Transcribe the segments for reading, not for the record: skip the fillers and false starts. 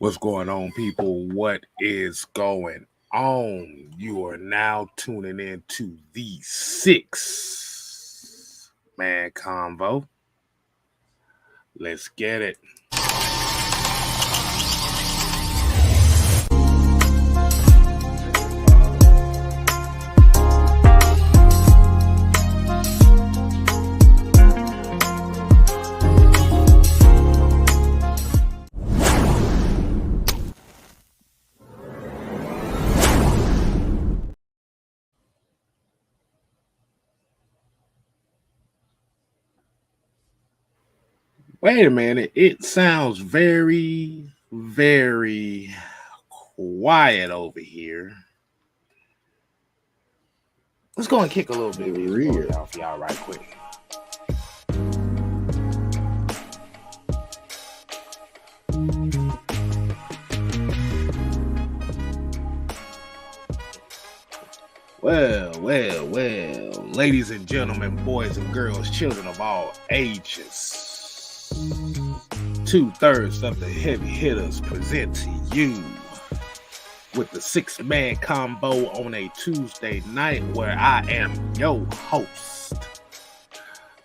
What's going on, people? What is going on? You are now tuning in to the Six Man Convo. Let's get it. Wait a minute. It sounds very, very quiet over here. Let's go and kick a little bit of music down for y'all right quick. Well, ladies and gentlemen, boys and girls, children of all ages, 2/3 of the heavy hitters present to you with the six-man combo on a Tuesday night where I am your host,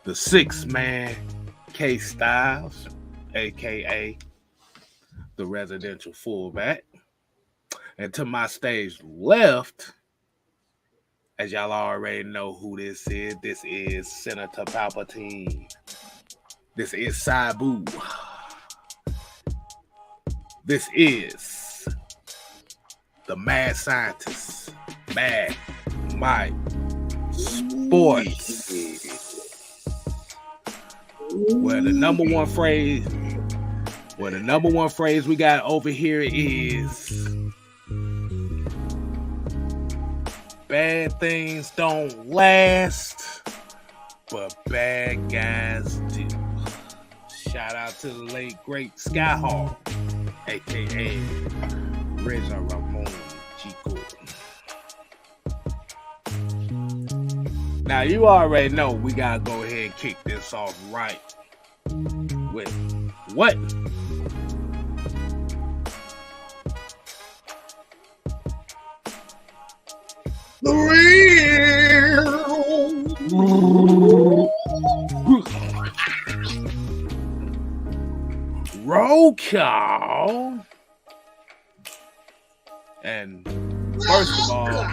the six-man K Styles, aka the residential fullback. And to my stage left, as y'all already know who this is Senator Palpatine. This is Sabu. This is the mad scientist, Mad Mike Sports. Where the number one phrase we got over here is bad things don't last, but bad guys do. Shout out to the late great Skyhawk, aka Reza Ramon Chico. Now you already know we gotta go ahead and kick this off right with what? The real roll call. And first of all,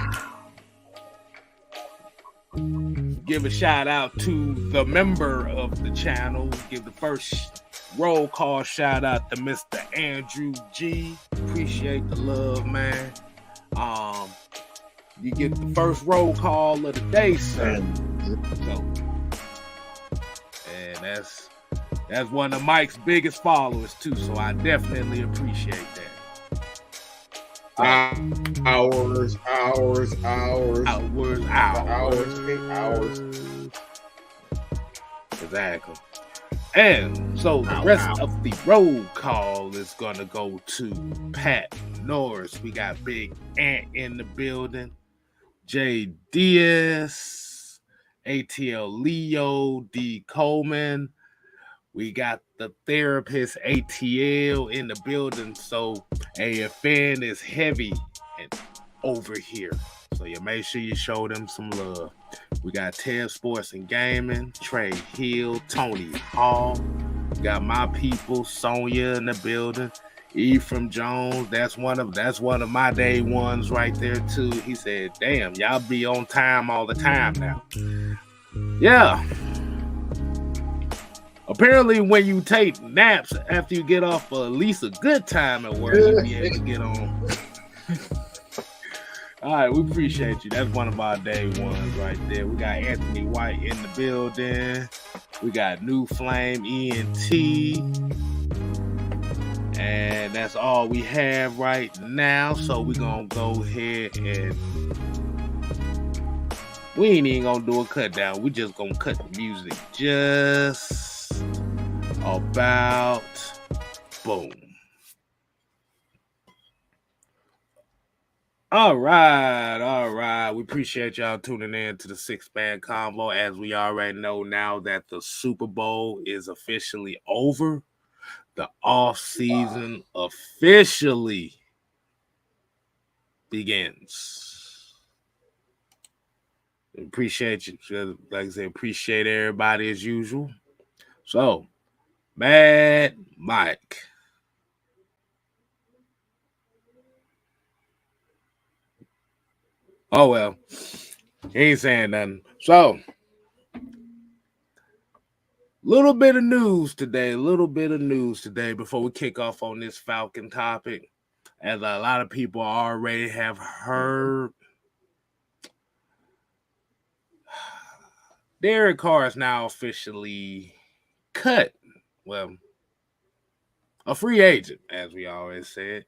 give a shout out to the member of the channel. Give the first roll call shout out to Mr. Andrew G. Appreciate the love, man. You get the first roll call of the day, sir. So, and that's one of Mike's biggest followers too. So I definitely appreciate that. Hours. Exactly. And so the rest of the roll call is gonna go to Pat Norris. We got Big Ant in the building. Jay Diaz, ATL Leo, D Coleman. We got the therapist ATL in the building. So AFN is heavy and over here. So you make sure you show them some love. We got Ted Sports and Gaming, Trey Hill, Tony Hall. We got my people, Sonia in the building. Ephraim Jones, that's one of my day ones right there too. He said, damn, y'all be on time all the time now. Yeah. Apparently when you take naps after you get off at least a good time at work, you'll be able to get on. All right, we appreciate you. That's one of our day ones right there. We got Anthony White in the building. We got New Flame ENT. And that's all we have right now. So we're going to go ahead and we ain't even going to do a cut down. We just going to cut the music just about boom. All right. We appreciate y'all tuning in to the six-man convo. As we already know now that the Super Bowl is officially over. The off-season officially begins. Appreciate you. Like I said, appreciate everybody as usual. So, Mad Mike. Oh, well, he ain't saying nothing. So, little bit of news today before we kick off on this Falcon topic. As a lot of people already have heard, Derek Carr is now officially cut. Well, a free agent, as we always said.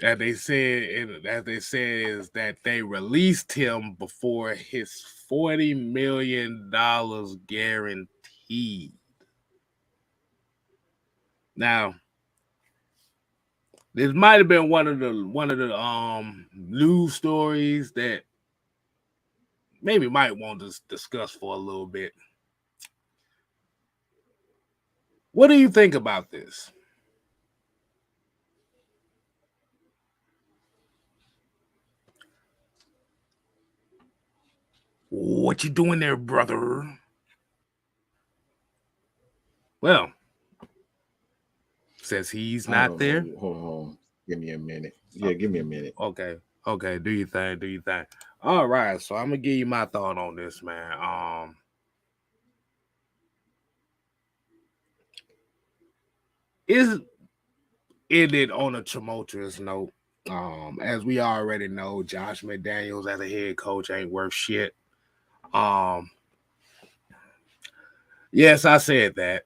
As they said is that they released him before his $40 million guaranteed. Now, this might have been one of the news stories that maybe might want to discuss for a little bit. What do you think about this? What you doing there, brother? Well, says he's not there. Hold on. Give me a minute. Yeah, give me a minute. Okay. Do you think? All right. So I'm gonna give you my thought on this, man. Is ended on a tumultuous note. As we already know, Josh McDaniels as a head coach ain't worth shit. Yes, I said that.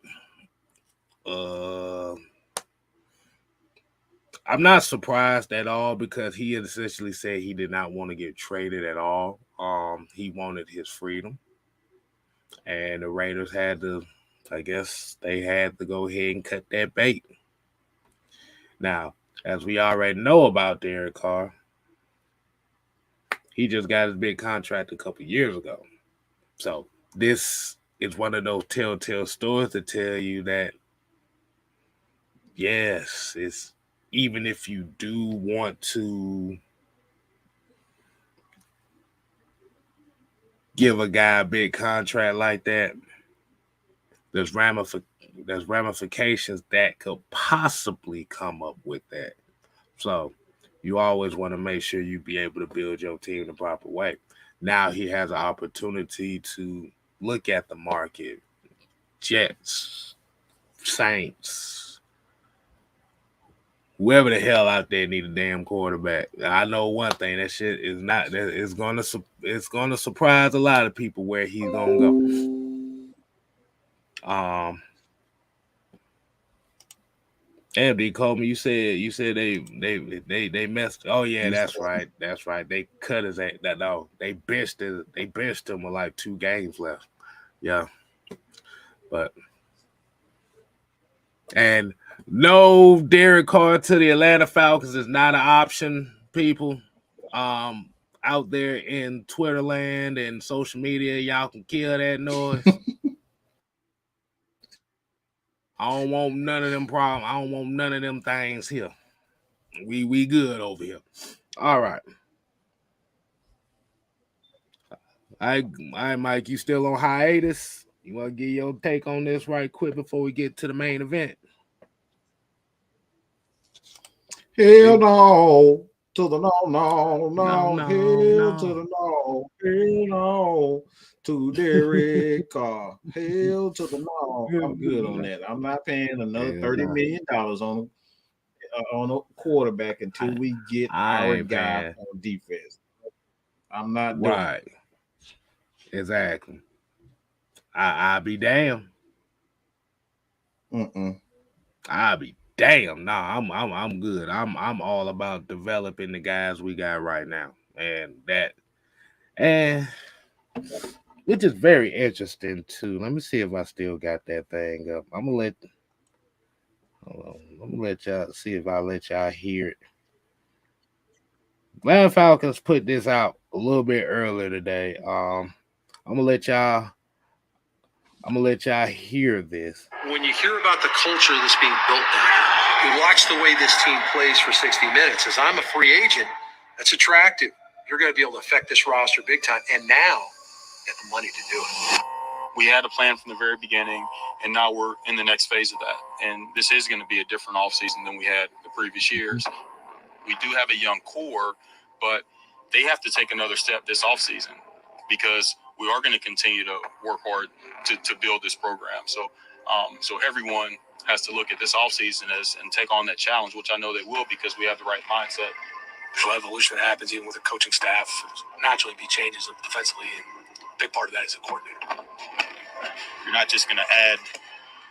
I'm not surprised at all because he essentially said he did not want to get traded at all. He wanted his freedom, and the Raiders had to. I guess they had to go ahead and cut that bait. Now, as we already know about Derek Carr, he just got his big contract a couple years ago. So this is one of those telltale stories to tell you that, yes, it's even if you do want to give a guy a big contract like that, there's ramifications that could possibly come up with that. So you always want to make sure you be able to build your team the proper way. Now he has an opportunity to look at the market. Jets, Saints, whoever the hell out there need a damn quarterback. I know one thing, that shit is not. It's gonna surprise a lot of people where he's gonna go. MD Coleman, you said they messed. Oh yeah, that's right. They cut his ass. No, they benched him with like 2 games left. Yeah, but and no, Derek Carr to the Atlanta Falcons is not an option, people. Out there in Twitter land and social media, y'all can kill that noise. I don't want none of them problems. I don't want none of them things here. We good over here. All right. All right, Mike, you still on hiatus? You want to get your take on this right quick before we get to the main event? Hell no. To the no. Hell to the no. Hell no. To Derek Carr. Hell to the no. I'm good on that. I'm not paying another $30 million on a quarterback until we get our guy on defense. I'm not doing right. Exactly. I'll be damned. I'll be damn. Nah, I'm good. I'm all about developing the guys we got right now, and which is very interesting too. Let me see if I still got that thing up. I'm gonna let y'all see if I let y'all hear it. Atlanta Falcons put this out a little bit earlier today. I'm gonna let y'all I'm gonna let y'all hear this. When you hear about the culture that's being built now, you watch the way this team plays for 60 minutes. As I'm a free agent, that's attractive. You're going to be able to affect this roster big time. And now, you have the money to do it. We had a plan from the very beginning, and now we're in the next phase of that. And this is going to be a different offseason than we had the previous years. We do have a young core, but they have to take another step this offseason because we are going to continue to work hard to build this program. So everyone has to look at this offseason and take on that challenge, which I know they will because we have the right mindset. So evolution that happens even with the coaching staff, naturally be changes offensively. And a big part of that is a coordinator. You're not just going to add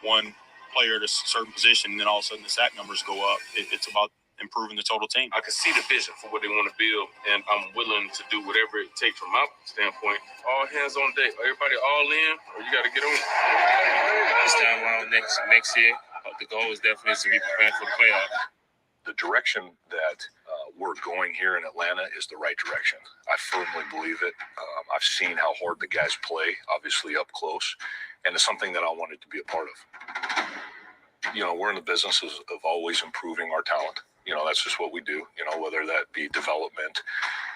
one player to a certain position and then all of a sudden the sack numbers go up. It's about improving the total team. I can see the vision for what they want to build, and I'm willing to do whatever it takes from my standpoint. All hands on deck. Everybody all in, or you got to get on. This time around next year, the goal is definitely to be prepared for the playoffs. The direction that we're going here in Atlanta is the right direction. I firmly believe it. I've seen how hard the guys play, obviously up close, and it's something that I wanted to be a part of. You know, we're in the business of always improving our talent. You know, that's just what we do, you know, whether that be development.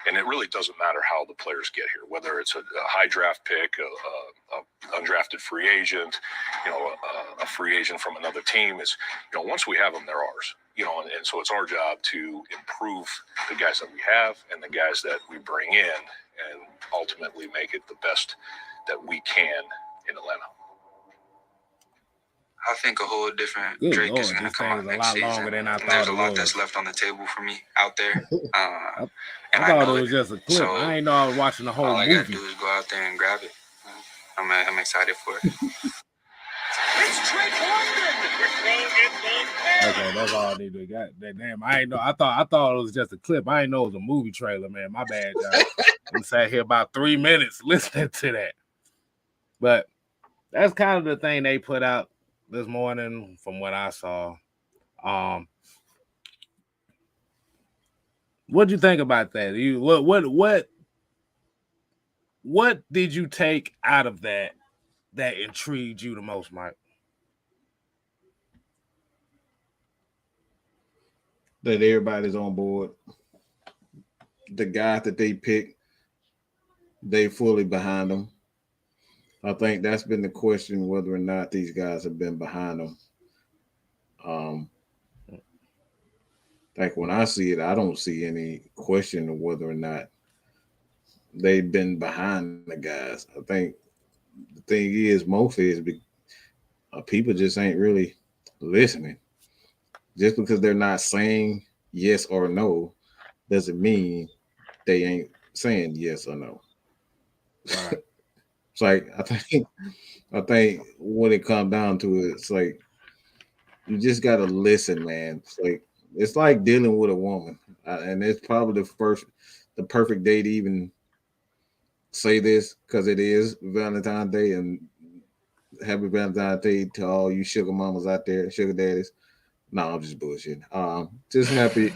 And it really doesn't matter how the players get here, whether it's a high draft pick, a undrafted free agent, you know, a free agent from another team. Is, you know, once we have them, they're ours. You know, and so it's our job to improve the guys that we have and the guys that we bring in and ultimately make it the best that we can in Atlanta. I think a whole different Good Drake Lord, is going to this come thing out is a next lot season. longer than I And thought there's a it lot was. that's left on the table for me out there. I And thought know it was just a clip. So, I ain't know I was watching the whole all I got to movie. do is go out there and grab it. I'm excited for it. It's Drake London. Okay, that's all I need to got. That damn, I ain't know. I thought it was just a clip. I ain't know it was a movie trailer, man. My bad, y'all. I sat here about 3 minutes listening to that. But that's kind of the thing they put out this morning from what I saw. What'd you think about that? What did you take out of that intrigued you the most, Mike? That everybody's on board. The guy that they picked, they fully behind them. I think that's been the question, whether or not these guys have been behind them. Like when I see it, I don't see any question of whether or not they've been behind the guys. I think the thing is, mostly is people just ain't really listening. Just because they're not saying yes or no doesn't mean they ain't saying yes or no. Right. It's like I think when it comes down to it, it's like you just gotta listen, man. It's like dealing with a woman, and it's probably the perfect day to even say this because it is Valentine's Day, and happy Valentine's Day to all you sugar mamas out there, sugar daddies. No, I'm just bullshitting. Just happy.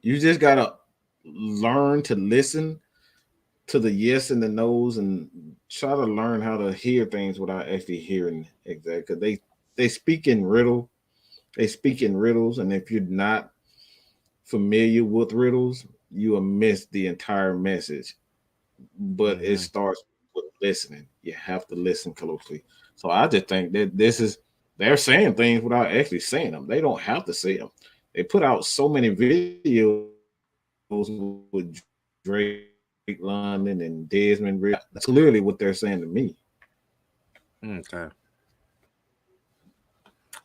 You just gotta learn to listen to the yes and the no's and try to learn how to hear things without actually hearing exactly. Because they speak in riddle. They speak in riddles, and if you're not familiar with riddles, you will miss the entire message. But it starts with listening. You have to listen closely. So I just think that they're saying things without actually saying them. They don't have to say them. They put out so many videos with Drake London and Desmond. That's clearly what they're saying to me. Okay.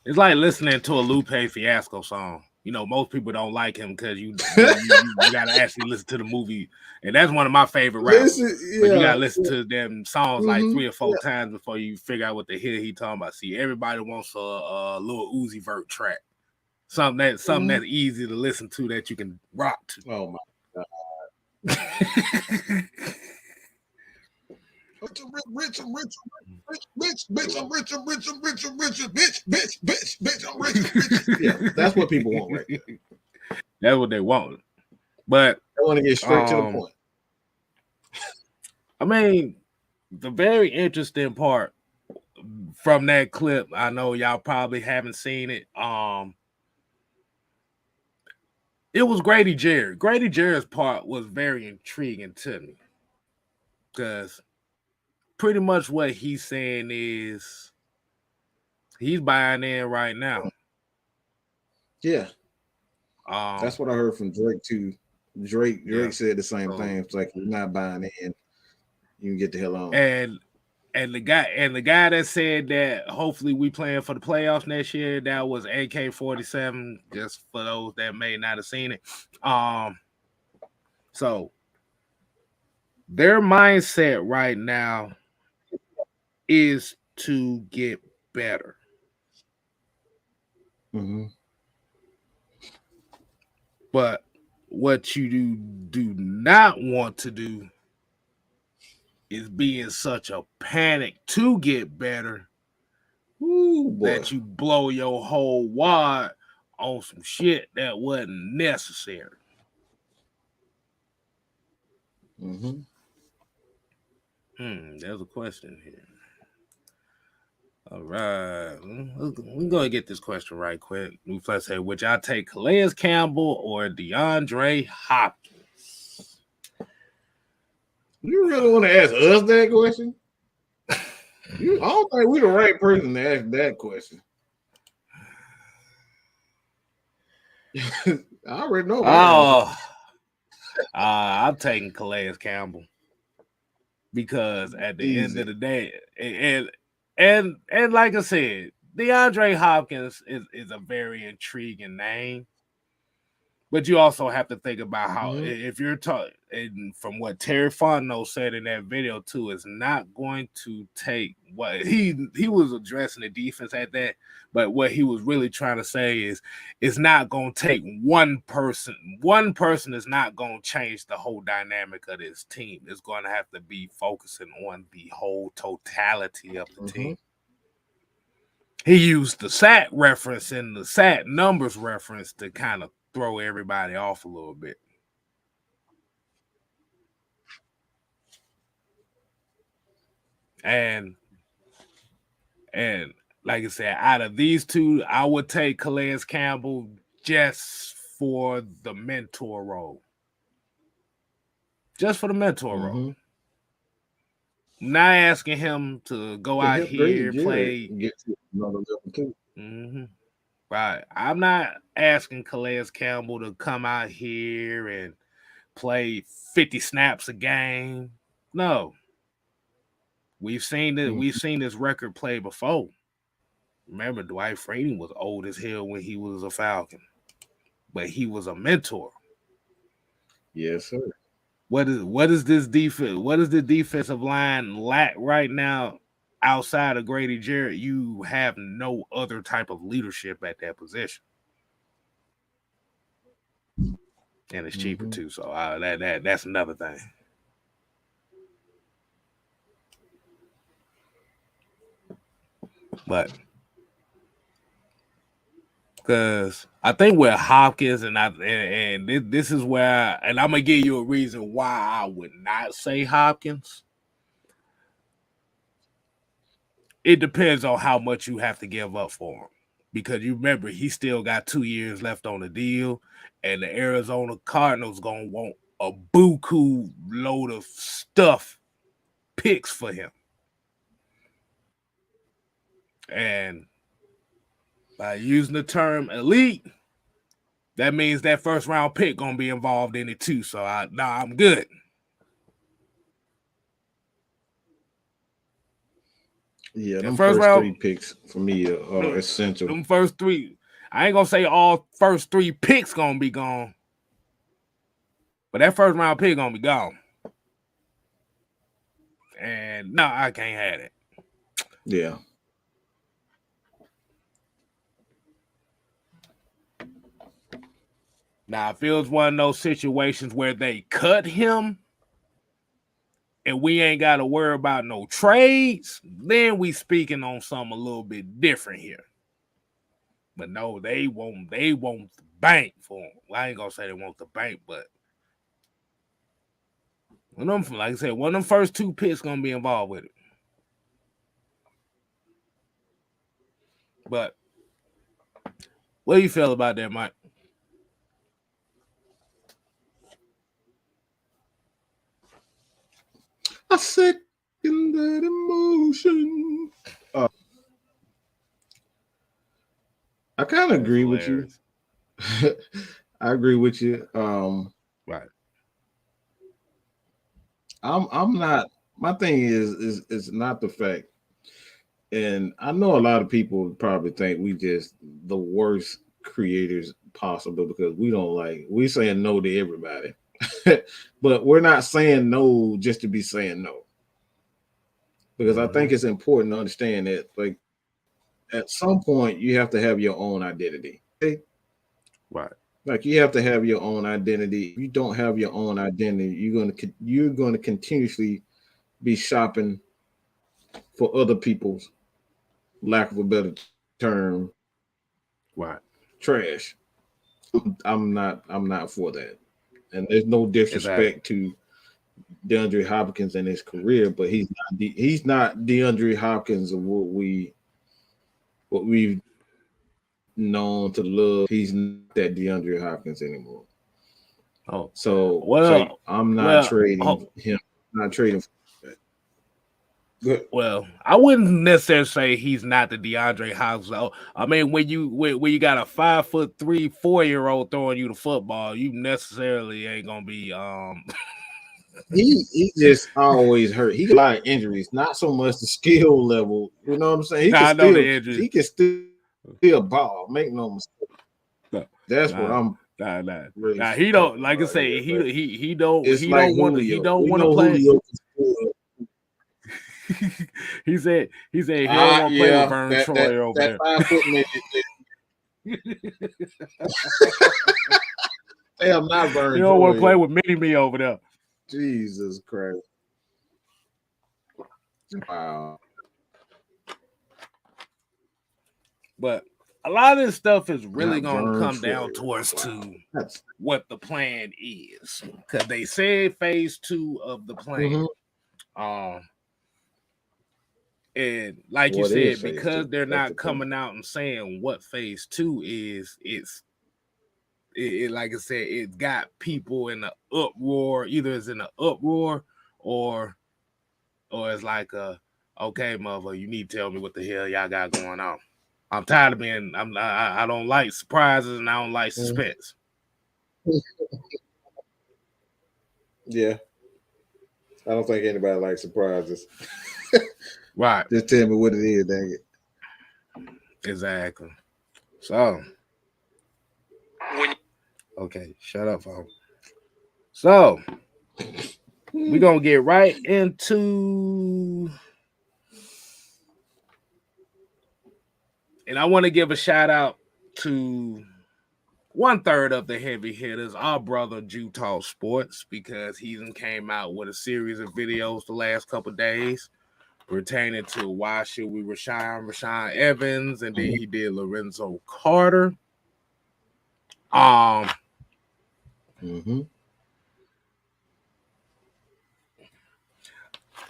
It's like listening to a Lupe Fiasco song. You know, most people don't like him because you got to actually listen to the movie. And that's one of my favorite rappers. But you got to listen to them songs like 3 or 4 times before you figure out what the hell he talking about. See, everybody wants a little Uzi Vert track. Something that's easy to listen to that you can rock to. Oh, my God. Rich, I'm rich, bitch, I'm rich, bitch, I'm rich. Yeah, that's what people want right there. That's what they want. But I want to get straight to the point. I mean, the very interesting part from that clip, I know y'all probably haven't seen it. It was Grady Jarrett. Grady Jarrett's part was very intriguing to me because pretty much what he's saying is he's buying in right now. Yeah. That's what I heard from Drake too. Drake said the same thing. It's like, you're not buying in, you can get the hell on. And the guy that said that hopefully we playing for the playoffs next year, that was AK-47, just for those that may not have seen it. So their mindset right now is to get better. Mm-hmm. But what you do not want to do is be in such a panic to get better that you blow your whole wad on some shit that wasn't necessary. Mm-hmm. There's a question here. All right. We're going to get this question right quick. Let's say, would y'all take Calais Campbell or DeAndre Hopkins? You really want to ask us that question? I don't think we're the right person to ask that question. I already know. I'm taking Calais Campbell because at the end of the day, and like I said, DeAndre Hopkins is a very intriguing name. But you also have to think about how if you're talking, and from what Terry Fontenot said in that video too, is not going to take what he was addressing the defense at that, but what he was really trying to say is it's not going to take one person. One person is not going to change the whole dynamic of this team. It's going to have to be focusing on the whole totality of the team. He used the SAT reference and the SAT numbers reference to kind of throw everybody off a little bit. And like I said, out of these two, I would take Calais Campbell just for the mentor role. Just for the mentor role. I'm not asking him to go out here and play. Get to another level too. Right. I'm not asking Calais Campbell to come out here and play 50 snaps a game. No. We've seen it. We've seen this record play before. Remember, Dwight Freeney was old as hell when he was a Falcon, but he was a mentor. Yes, sir. What is this defense? What is the defensive line lack right now? Outside of Grady Jarrett, you have no other type of leadership at that position, and it's cheaper too. So that's another thing. But because I think with Hopkins and this is where and I'm gonna give you a reason why I would not say Hopkins. It depends on how much you have to give up for him. Because you remember, he still got 2 years left on the deal, and the Arizona Cardinals going to want a buku load of stuff picks for him. And by using the term elite, that means that first round pick going to be involved in it too. So I'm good. Yeah, them first round, 3 picks for me are essential. Them first 3. I ain't going to say all first 3 picks going to be gone. But that first round pick going to be gone. And no, I can't have it. Yeah. Now, if it was one of those situations where they cut him and we ain't got to worry about no trades, then we speaking on something a little bit different here. But no, they want the bank for him. Well, I ain't gonna say they want the bank, but One of them, like I said, one of them first 2 picks gonna be involved with it. But what do you feel about that, Mike? I second that emotion. I kind of agree with you. I agree with you. Right. I'm not. My thing is not the fact, and I know a lot of people probably think we just the worst creators possible because we saying no to everybody, but we're not saying no just to be saying no. Because I think it's important to understand that, like, at some point you have to have your own identity. Okay? Right. Like you have to have your own identity. If you don't have your own identity, you're gonna continuously be shopping for other people's, lack of a better term, Right. trash. I'm not for that. And there's no disrespect to DeAndre Hopkins and his career, but he's not DeAndre Hopkins of what we've known to love. He's not that DeAndre Hopkins anymore. Oh, so I'm not trading him. Not trading. Well, I wouldn't necessarily say he's not the DeAndre Hopkins. I mean, when you got a 5'3", 4-year-old throwing you the football, you necessarily ain't gonna be He just always hurt. He got a lot of injuries, not so much the skill level. You know what I'm saying? He can still ball. Make no mistake. That's what I'm. Nah, he don't. Like I say, he don't. It's He like don't want. He don't want to play. He said he don't want to play with Vern Troy over there. 5-foot midget. Damn, not Vern Troy. He don't want to play with Mini-Me over there. Jesus Christ. Wow. But a lot of this stuff is really going to come down towards to what the plan is. Because they said phase 2 of the plan. And like you said, because they're not coming out and saying what phase 2 is, it like I said, it got people in the uproar. Either it's in the uproar or it's like okay, mother, you need to tell me what the hell y'all got going on. I'm tired of being. I don't like surprises and I don't like suspense. Yeah, I don't think anybody likes surprises. Right. Just tell me what it is, dang it. Exactly. So. Okay, shut up, phone. So we're gonna get right into, and I want to give a shout out to 1/3 of the heavy hitters, our brother Utah Sports, because he came out with a series of videos the last couple of days pertaining to why should we Rashaan Evans, and then he did Lorenzo Carter.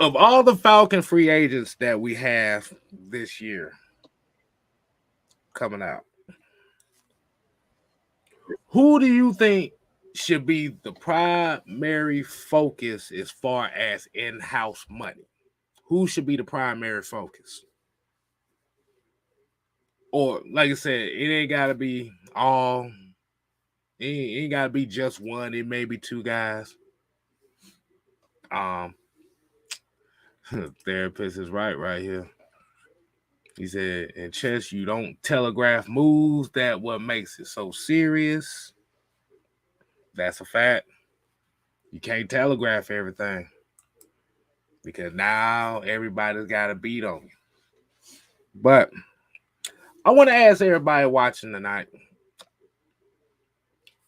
Of all the Falcon free agents that we have this year coming out, who do you think should be the primary focus as far as in-house money? Who should be the primary focus? Or, like I said, it ain't got to be all. It ain't got to be just one. It may be 2 guys. Therapist is right here. He said, in chess, you don't telegraph moves. That what makes it so serious. That's a fact. You can't telegraph everything because now everybody's got a beat on you. But I want to ask everybody watching tonight.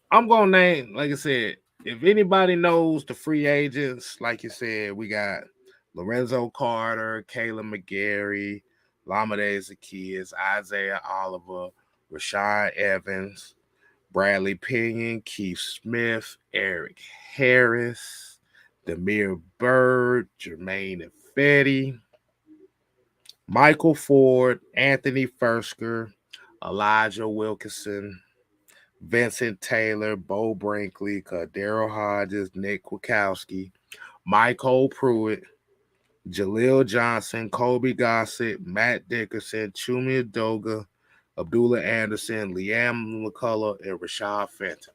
I'm going to name, like I said, if anybody knows the free agents, like you said, we got Lorenzo Carter, Caleb McGarry, Lamade Zaccheaus, Isaiah Oliver, Rashaan Evans, Bradley Pinion, Keith Smith, Eric Harris, Demir Bird, Jermaine Ifedi, Michael Ford, Anthony Fursker, Elijah Wilkinson, Vincent Taylor, Bo Brinkley, Daryl Hodges, Nick Kwiatkowski, Michael Pruitt, Jaleel Johnson, Kobe Gossett, Matt Dickerson, Chumi Adoga, Abdullah Anderson, Liam McCullough, and Rashad Fenton.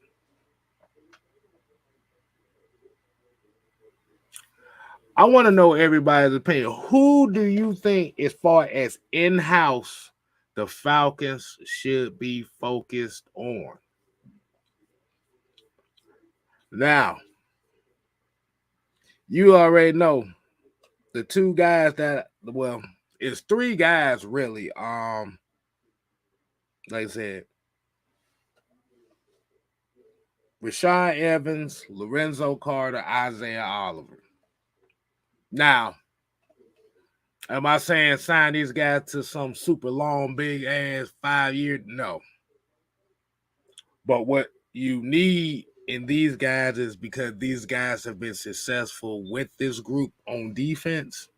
I want to know everybody's opinion. Who do you think, as far as in-house, the Falcons should be focused on? Now, you already know the two guys that, well, it's three guys really. Like I said, Rashad Evans, Lorenzo Carter, Isaiah Oliver. Now, am I saying sign these guys to some super long, big ass 5 year? No. But what you need in these guys is, because these guys have been successful with this group on defense,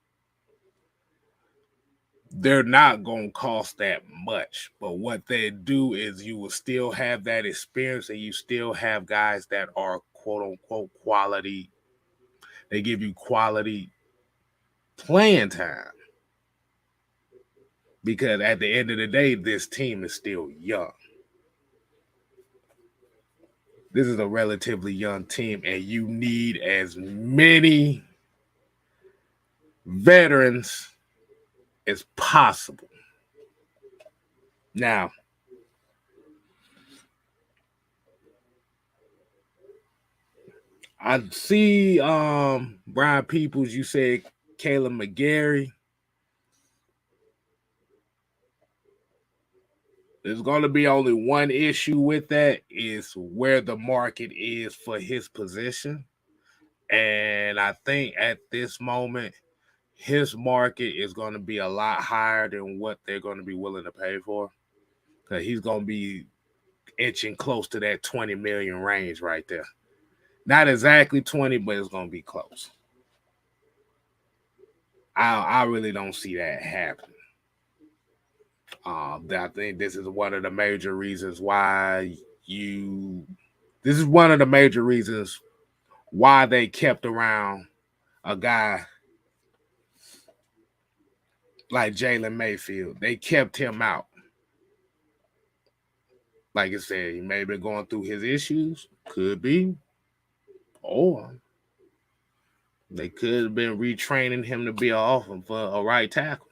they're not going to cost that much. But what they do is you will still have that experience, and you still have guys that are quote unquote quality. They give you quality playing time. Because at the end of the day, this team is still young. This is a relatively young team, and you need as many veterans as possible. Now, I see Brian Peoples, you said Caleb McGarry. There's going to be only one issue with that, is where the market is for his position. And I think at this moment, his market is going to be a lot higher than what they're going to be willing to pay for. Because he's going to be inching close to that 20 million range right there. Not exactly 20, but it's going to be close. I really don't see that happening. I think this is one of the major reasons why they kept around a guy like Jalen Mayfield. They kept him out. Like I said, he may have been going through his issues. Could be. Or they could have been retraining him to be a right tackle.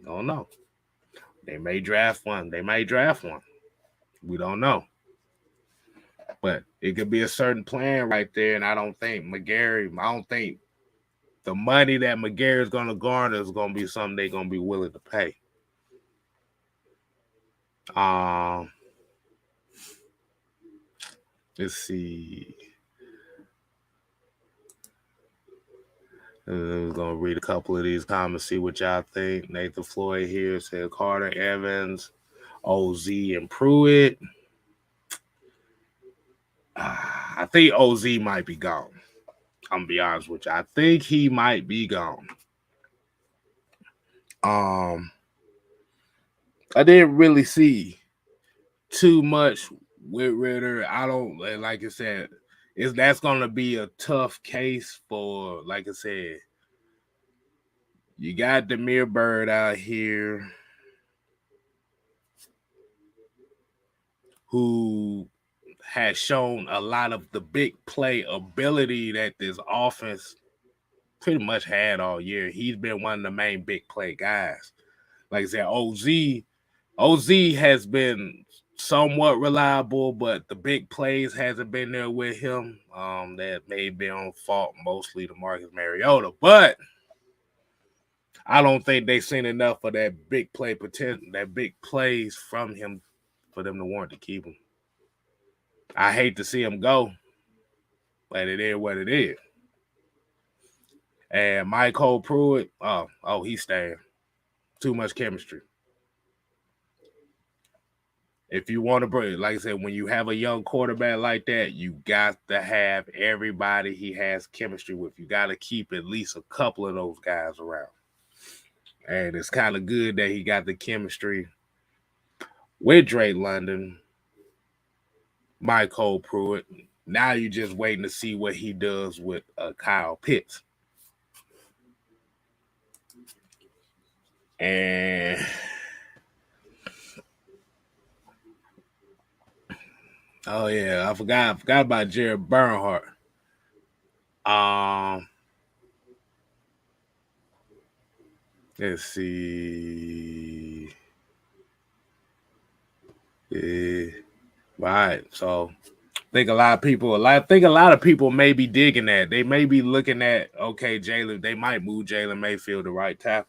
Don't know. They may draft one. We don't know. But it could be a certain plan right there. And I don't think the money that McGarry is going to garner is going to be something they're going to be willing to pay. Let's see. I'm going to read a couple of these comments, see what y'all think. Nathan Floyd here said Carter, Evans, OZ, and Pruitt. I think OZ might be gone. I'm going to be honest with you. I think he might be gone. I didn't really see too much with Ritter. I don't, like I said, that's going to be a tough case for, like I said, you got Demir Bird out here who has shown a lot of the big play ability that this offense pretty much had all year. He's been one of the main big play guys. Like I said, OZ has been somewhat reliable, but the big plays hasn't been there with him. That may be on fault mostly to Marcus Mariota, but I don't think they've seen enough of that big play potential, that big plays from him for them to warrant to keep him. I hate to see him go, but it is what it is. And Michael Pruitt, he's staying. Too much chemistry. If you want to bring, like I said, when you have a young quarterback like that, you got to have everybody he has chemistry with. You got to keep at least a couple of those guys around. And it's kind of good that he got the chemistry with Drake London, Michael Pruitt. Now you're just waiting to see what he does with Kyle Pitts. And oh yeah, I forgot about Jared Bernhardt. Let's see. Yeah. Right. So I think a lot of people may be digging that. They may be looking at, okay, Jalen, they might move Jalen Mayfield to right tackle.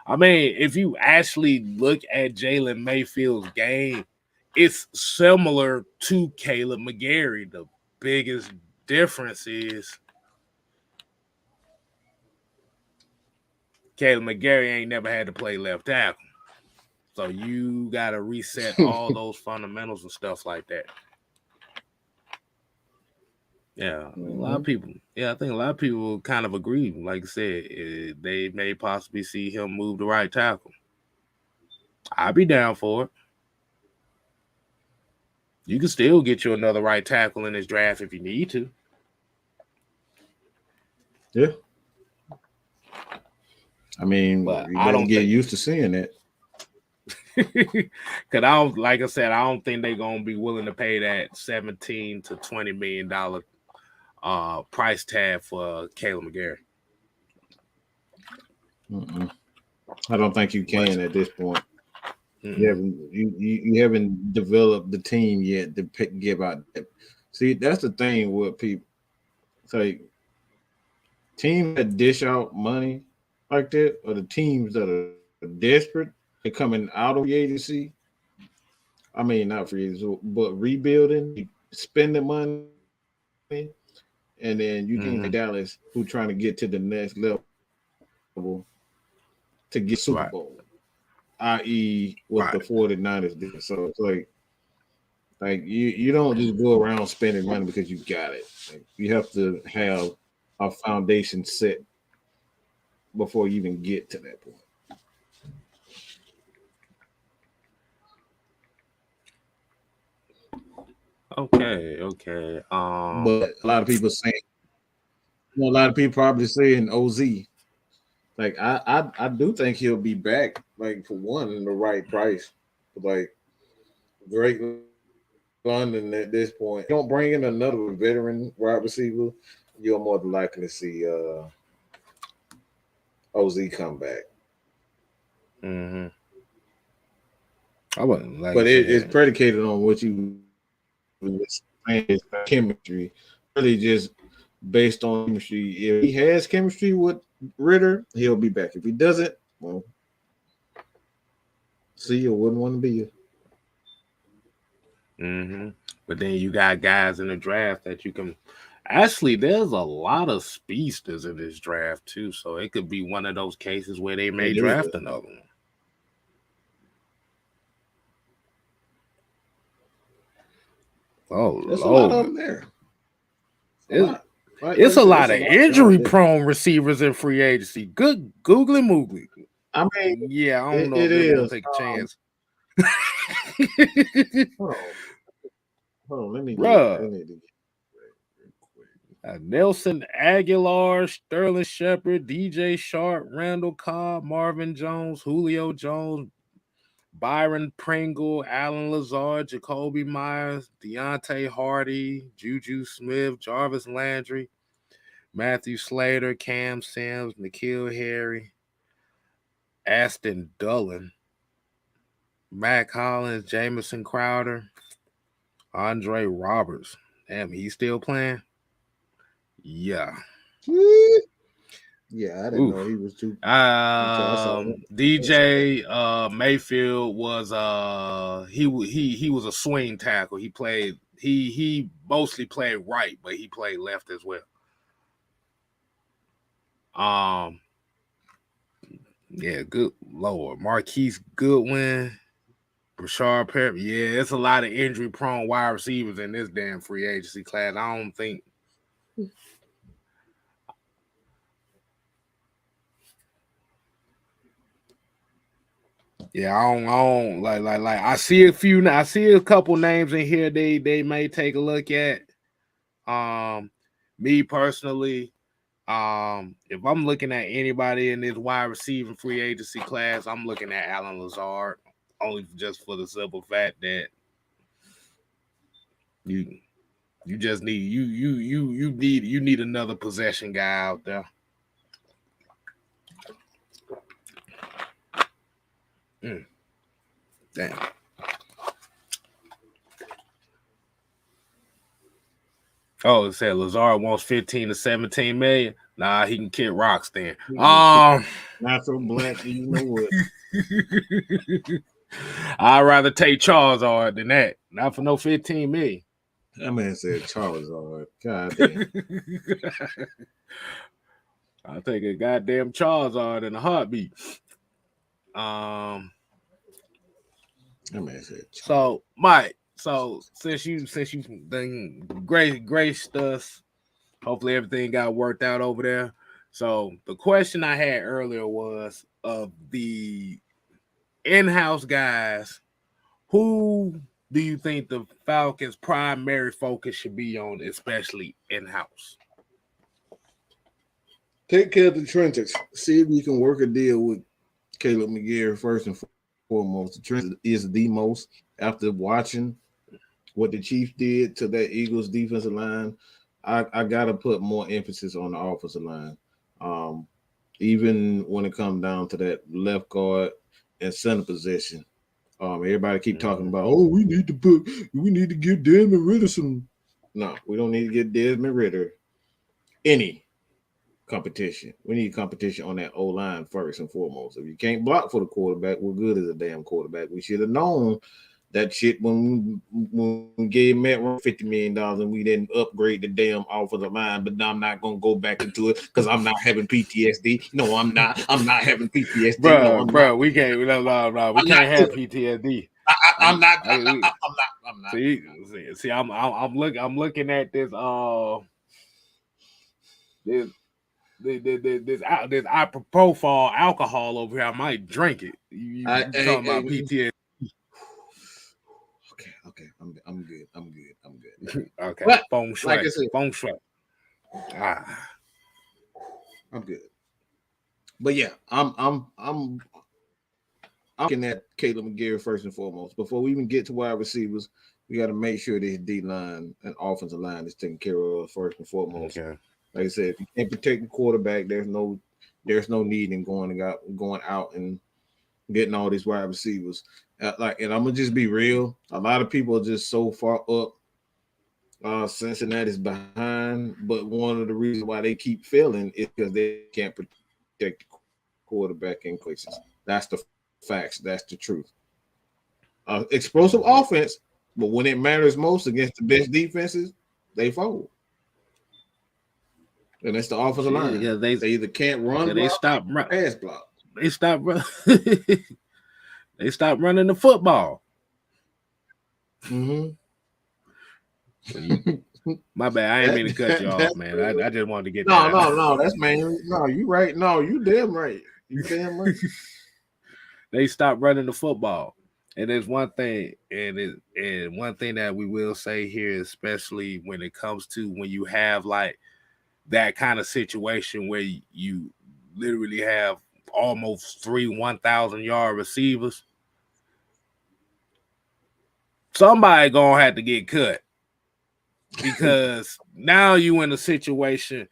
I mean, if you actually look at Jalen Mayfield's game, it's similar to Caleb McGarry. The biggest difference is Caleb McGarry ain't never had to play left tackle. So you got to reset all those fundamentals and stuff like that. Yeah, a lot of people. Yeah, I think a lot of people kind of agree. Like I said, they may possibly see him move to right tackle. I'd be down for it. You can still get you another right tackle in this draft if you need to. Yeah. I mean, But you I better don't get think- used to seeing it. Cause I don't, like I said, I don't think they're gonna be willing to pay that $17 to $20 million price tag for Caleb McGarry. I don't think you can at this point. Mm-mm. You haven't developed the team yet to give out. See, that's the thing with people. It's like teams that dish out money like that, or the teams that are desperate and coming out of the agency. I mean, not free agency, but rebuilding, spending money, and then you think like Dallas, who trying to get to the next level to get Super Bowl, i.e., what the 49ers did. So it's like you don't just go around spending money because you got it. Like, you have to have a foundation set before you even get to that point. Okay. But a lot of people saying, a lot of people probably saying OZ. Like I do think he'll be back. Like for one, in the right price. Like Drake London at this point. Don't bring in another veteran wide receiver, you're more than likely to see OZ come back. I wouldn't like, but it's predicated on what you saying, chemistry. Really, just based on chemistry. If he has chemistry with Ritter, he'll be back. If he doesn't, well, see, you wouldn't want to be you. But then you got guys in the draft that you can. Actually, there's a lot of speedsters in this draft too, so it could be one of those cases where they may draft another one. Oh, there's a lot of them there. It's a lot of injury-prone receivers in free agency. Good googly moogly. I mean, yeah, I don't know if they're gonna take a chance. Hold on, let me Nelson Aguilar, Sterling Shepard, DJ Sharp, Randall Cobb, Marvin Jones, Julio Jones, Byron Pringle, Alan Lazard, Jacoby Myers, Deontay Hardy, Juju Smith, Jarvis Landry, Matthew Slater, Cam Sims, N'Keal Harry, Aston Dullen, Matt Collins, Jamison Crowder, Andre Roberts. Damn, he's still playing? Yeah. Yeah, I didn't know he was too. DJ Mayfield was he was a swing tackle. He played he mostly played right, but he played left as well. Yeah, good Lord. Marquise Goodwin, Brashard Perry. Yeah, it's a lot of injury-prone wide receivers in this damn free agency class. I don't think. Yeah, I don't like. I see a couple names in here. They may take a look at. Me personally, if I'm looking at anybody in this wide receiving free agency class, I'm looking at Alan Lazard, only just for the simple fact that you just need you need another possession guy out there. Damn. Oh, it said Lazard wants 15 to 17 million. Nah, he can kick rocks then. Not so black, you know what? I'd rather take Charizard than that. Not for no 15 million. That man said Charizard. God damn. I'll take a goddamn Charizard in a heartbeat. That man said Charizard. So, Mike, since you then graced us, hopefully everything got worked out over there. So the question I had earlier was of the in-house guys, who do you think the Falcons' primary focus should be on, especially in-house? Take care of the trenches. See if you can work a deal with Caleb McGarry first and foremost. The trenches is the most. After watching what the Chiefs did to that Eagles defensive line, I got to put more emphasis on the offensive line. Even when it comes down to that left guard and center position. Everybody keep talking about, we need to give Desmond Ridder some. No, we don't need to get Desmond Ridder any competition. We need competition on that O-line first and foremost. If you can't block for the quarterback, we're good as a damn quarterback. We should have known that shit when we gave Matt $50 million and we didn't upgrade the damn offensive line. But now I'm not gonna go back into it because I'm not having PTSD. No, I'm not. I'm not having PTSD. Bro, we can't. We can't have PTSD. I'm not. See, I'm looking at this. This isopropyl alcohol over here. I might drink it. You talking about PTSD? Okay, I'm good. Okay, but, feng shui. Like I said, feng shui. I'm good. But yeah, I'm looking at Caleb McGarry first and foremost. Before we even get to wide receivers, we got to make sure this D line and offensive line is taken care of first and foremost. Okay. Like I said, if you can't protect the quarterback, there's no need in going out and getting all these wide receivers. And I'm gonna just be real. A lot of people are just so far up. Cincinnati's behind, but one of the reasons why they keep failing is because they can't protect the quarterback in places. That's the facts. That's the truth. Explosive offense, but when it matters most against the best defenses, they fold. And that's the offensive line. Yeah, they either can't run, they stop pass block. They stop running. They stop running the football. Mm-hmm. My bad. I ain't mean to cut you off, man. I just wanted to get No. That's man. No, you right. No, you damn right. You damn right. They stop running the football, and there's one thing, and one thing that we will say here, especially when it comes to when you have like that kind of situation where you literally have almost 3 1,000-yard receivers. Somebody gonna have to get cut because now you in a situation,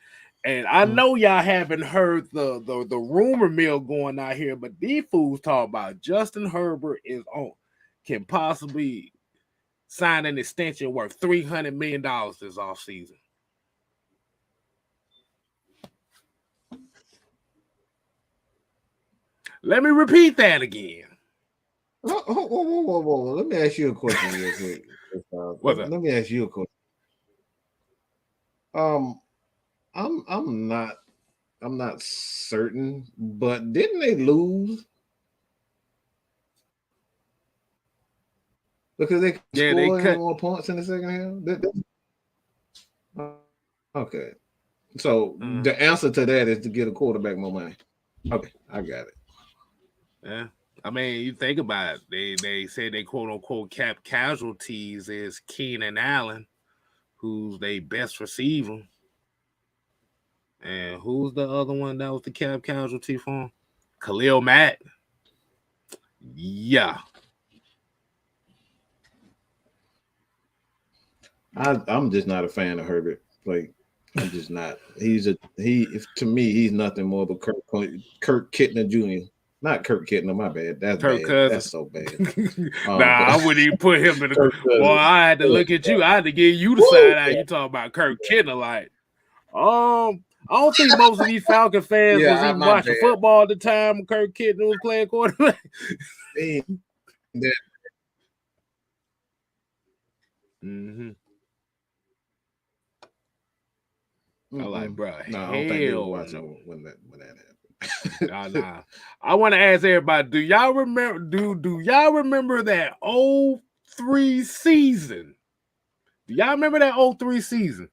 and I know y'all haven't heard the rumor mill going out here, but these fools talk about Justin Herbert can possibly sign an extension worth $300 million this offseason. Let me repeat that again. Whoa. Let me ask you a question real quick. Let me ask you a question. I'm not certain, but didn't they lose Because they Yeah, score they cut. more points in the second half. Okay. So the answer to that is to get a quarterback more money. Okay, I got it. Yeah. I mean, you think about it. They say they quote unquote cap casualties is Keenan Allen, who's their best receiver. And who's the other one that was the cap casualty for him? Khalil Mack. Yeah. I'm just not a fan of Herbert. Like, I'm just not. To me, he's nothing more but Kirk Kittner Jr. Not Kirk Kittner, my bad. That's Kirk bad. Cousins. That's so bad. I wouldn't even put him in the. Well, I had to look at you. I had to give you the side eye. You talking about Kirk Kittner, like, I don't think most of these Falcon fans was even watching football at the time Kirk Kittner was playing quarterback. Mm-hmm. I like, bro. No, I don't think they were watching when that happened. Nah. I want to ask everybody: do y'all remember? Do y'all remember that 03 season? Do y'all remember that 03 season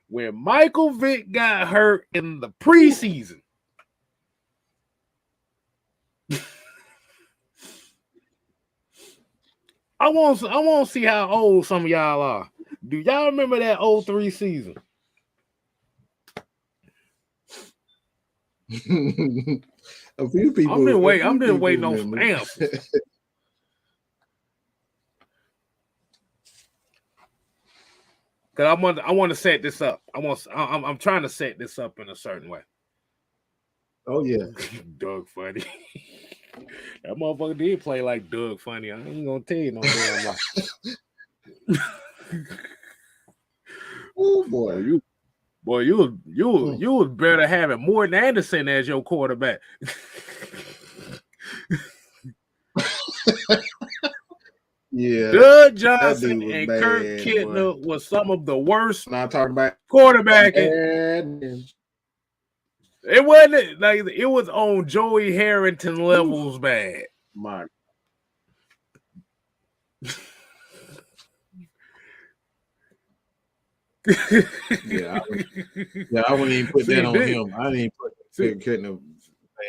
when Michael Vick got hurt in the preseason? I want to see how old some of y'all are. Do y'all remember that 03 season? A few people. I'm just waiting on some answers. Cause I want to set this up. I'm trying to set this up in a certain way. Oh yeah, Doug Funny. That motherfucker did play like Doug Funny. I ain't gonna tell you no damn lie. Oh boy, you was better having Morton Anderson as your quarterback. Yeah, Doug Johnson and Kirk Kittner was some of the worst. Not talking about quarterbacking. It wasn't like it was on Joey Harrington levels bad. My. I wouldn't even put that on him. I didn't even put Kittner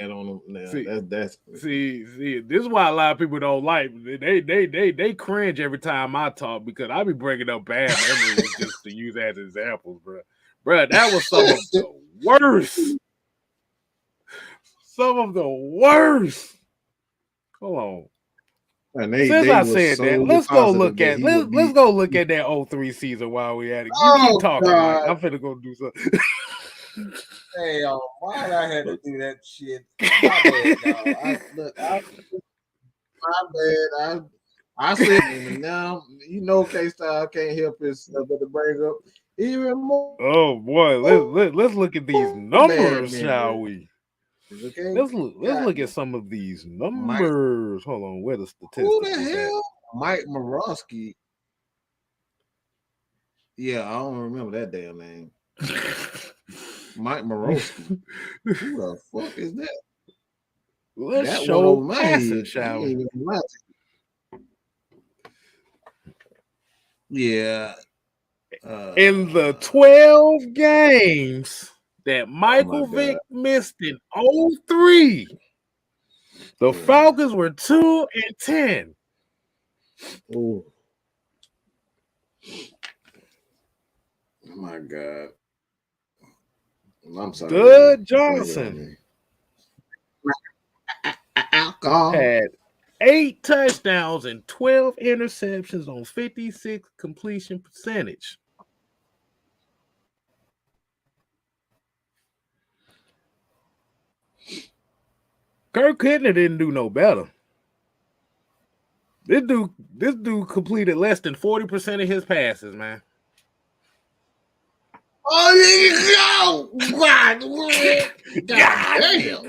bad on him. Now. That's see. This is why a lot of people don't like. They cringe every time I talk because I be bringing up bad memories just to use as examples, bro. Bro, that was some of the worst. Some of the worst. Hold on. And Since I said that, let's go look at that 03 season while we at it. You keep talking. Like, I'm finna go do something. Hey, why did I have to do that shit? My bad, I said now K-Style can't help himself but to bring up even more. Oh boy, let's look at these numbers, shall we? Okay. Let's look at some of these numbers. Hold on, where the statistics? Who the hell? Mike Morosky. Yeah, I don't remember that damn name. Mike Morosky. Who the fuck is that? Let's show passing, shall we? Yeah. In the 12 games that Michael Vick missed in 03, the Falcons were 2-10. Oh my God. I'm sorry. Doug Johnson had 8 touchdowns and 12 interceptions on 56 completion percentage. Kirk Kittner didn't do no better. This dude completed less than 40% of his passes, man. Oh, there you go! God damn!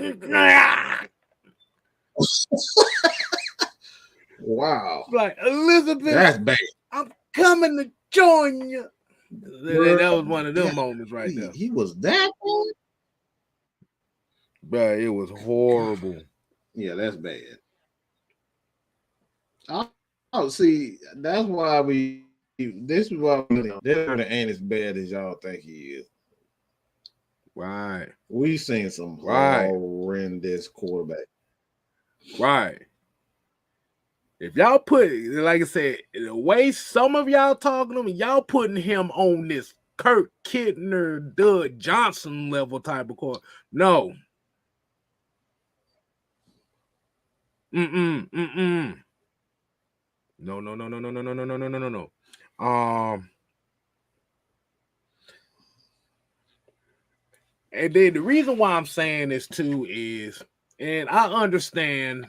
Wow! Like Elizabeth, that's bad. I'm coming to join you. That was one of them moments right there. He was that bad? Bro, it was horrible. Yeah, that's bad. Oh, see, that's why this is why Denver ain't as bad as y'all think he is. Right. We seen some horrendous quarterback. Right. If y'all put, like I said, the way some of y'all talking to him, y'all putting him on this Kirk Kittner, Doug Johnson level type of court. No. No. And then the reason why I'm saying this too is, and I understand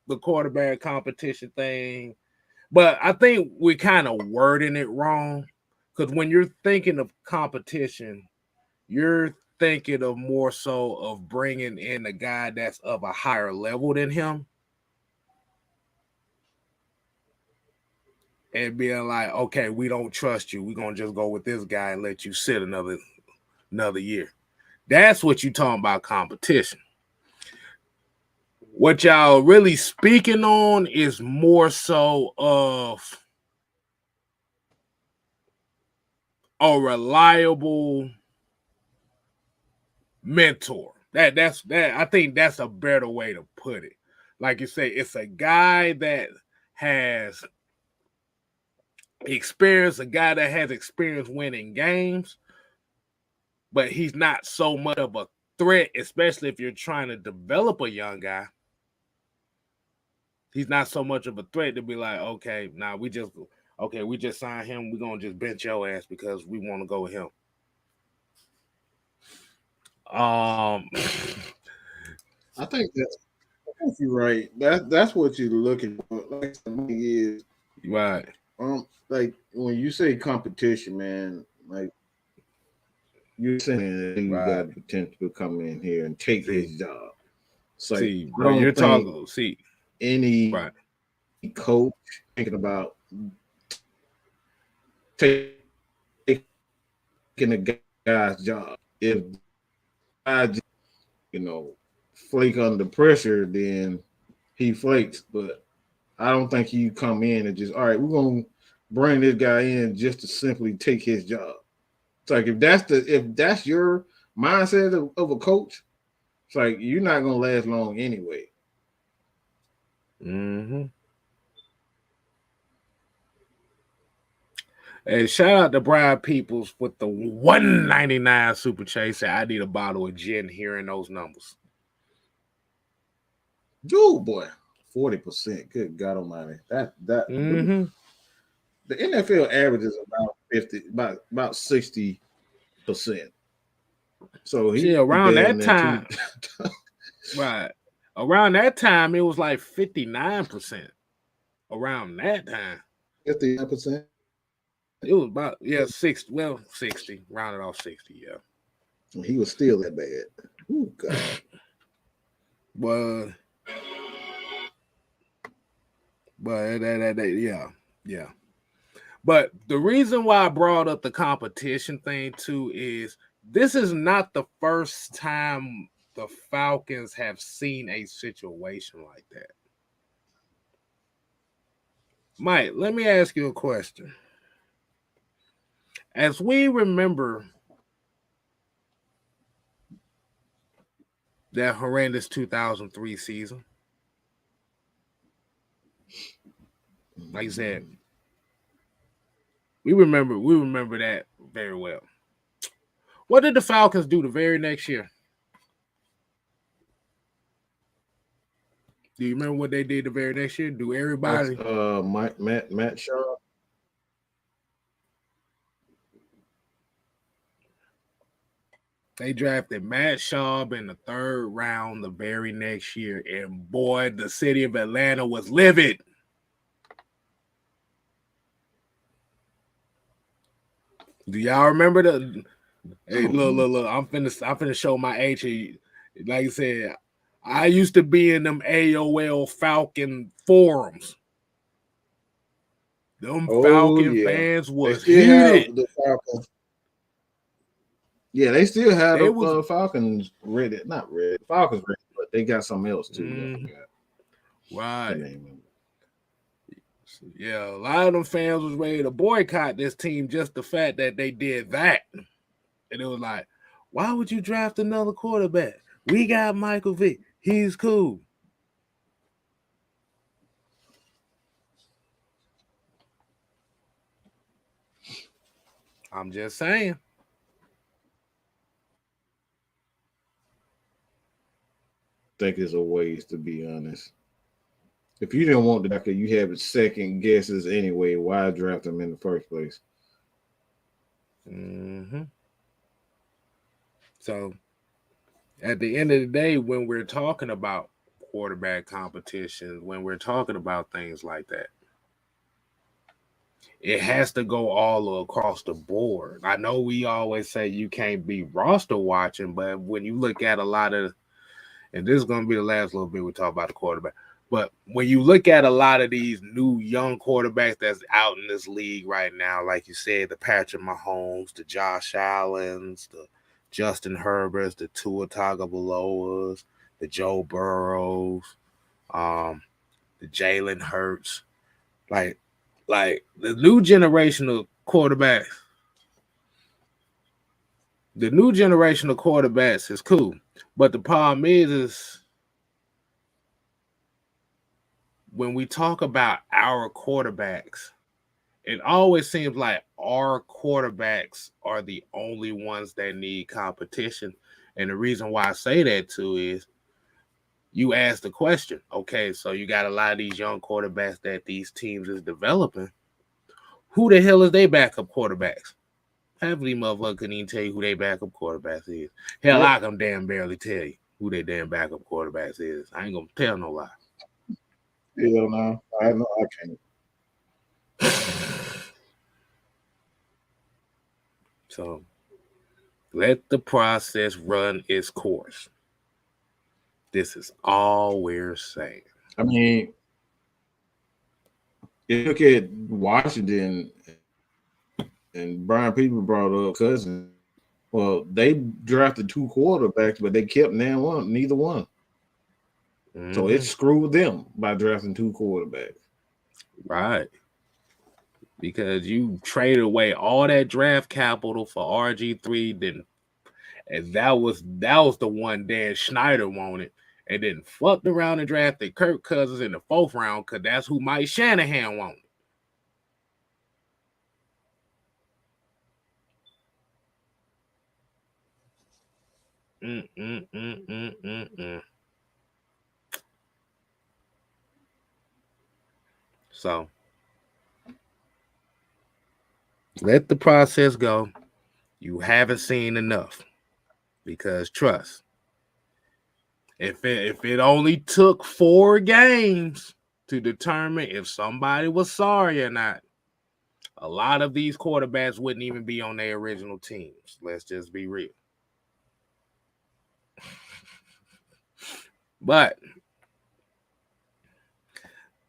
the quarterback competition thing, but I think we're kind of wording it wrong. Because when you're thinking of competition, you're thinking of more so of bringing in a guy that's of a higher level than him and being like, okay, we don't trust you. We're going to just go with this guy and let you sit another year. That's what you're talking about competition. What y'all really speaking on is more so of a reliable mentor. That's I think that's a better way to put it. Like you say, it's a guy that has experience, winning games, but he's not so much of a threat, especially if you're trying to develop a young guy. He's not so much of a threat to be like, okay, now we just signed him. We're gonna just bench your ass because we want to go with him. I think you're right. That's what you're looking for. Like something is right. Like when you say competition, man, like you're saying you got the potential to come in here and take his job. So bro, you're talking. Any coach thinking about taking a guy's job. If I just, flake under pressure, then he flakes. But I don't think you come in and just, all right, we're going to bring this guy in just to simply take his job. It's like if that's your mindset of a coach, it's like you're not going to last long anyway. Mm-hmm. Hey, shout out to Brian Peoples with the $1.99 super chase. I need a bottle of gin hearing those numbers. Dude, boy, 40%. Good God Almighty! That mm-hmm. The NFL average is about 60%. So he around that time, right? Around that time, it was like 59%. Around that time, 59%. It was about 60. Well, 60. Rounded off 60. Yeah. He was still that bad. Oh God. Yeah. But the reason why I brought up the competition thing too is this is not the first time the Falcons have seen a situation like that. Mike, let me ask you a question. As we remember that horrendous 2003 season, like I said, we remember that very well. What did the Falcons do the very next year? Do you remember what they did the very next year? Do everybody? Matt Shaw. They drafted Matt Schaub in the 3rd round the very next year, and boy, the city of Atlanta was livid. Do y'all remember the? Hey, look! I'm finna show my age. Like I said, I used to be in them AOL Falcon forums. Them Falcon fans was heated. Yeah, they still had Falcons ready. Not ready. Falcons ready, but they got something else too. Mm-hmm. Right. Yeah, a lot of them fans was ready to boycott this team just the fact that they did that. And it was like, why would you draft another quarterback? We got Michael Vick. He's cool. I'm just saying. Think it's a waste, to be honest. If you didn't want the doctor, you have second guesses anyway. Why draft him in the first place? Mm-hmm. So, at the end of the day, when we're talking about quarterback competitions, when we're talking about things like that, it has to go all across the board. I know we always say you can't be roster watching, but when you look at a lot of, and this is going to be the last little bit we talk about the quarterback, but when you look at a lot of these new young quarterbacks that's out in this league right now, like you said, the Patrick Mahomes, the Josh Allens, the Justin Herberts, the Tua Tagovailoas, the Joe Burrows, the Jalen Hurts, like the new generation of quarterbacks. The new generation of quarterbacks is cool, but the problem is when we talk about our quarterbacks, it always seems like our quarterbacks are the only ones that need competition. And the reason why I say that too is you ask the question, okay, so you got a lot of these young quarterbacks that these teams is developing. Who the hell is they backup quarterbacks? Half of these motherfuckers couldn't even tell you who they backup quarterbacks is. Hell, I can damn barely tell you who they damn backup quarterbacks is. I ain't gonna tell no lie. Hell no, I know I can't. So let the process run its course. This is all we're saying. I mean, if you look at Washington and Brian People brought up Cousins, well, they drafted 2 quarterbacks, but they kept neither one. Mm-hmm. So it screwed them by drafting 2 quarterbacks. Right. Because you traded away all that draft capital for RG3, then and that was the one Dan Schneider wanted, and then fucked around and drafted Kirk Cousins in the 4th round because that's who Mike Shanahan wanted. So let the process go. You haven't seen enough. Because trust, if it only took 4 games to determine if somebody was sorry or not, a lot of these quarterbacks wouldn't even be on their original teams. Let's just be real. But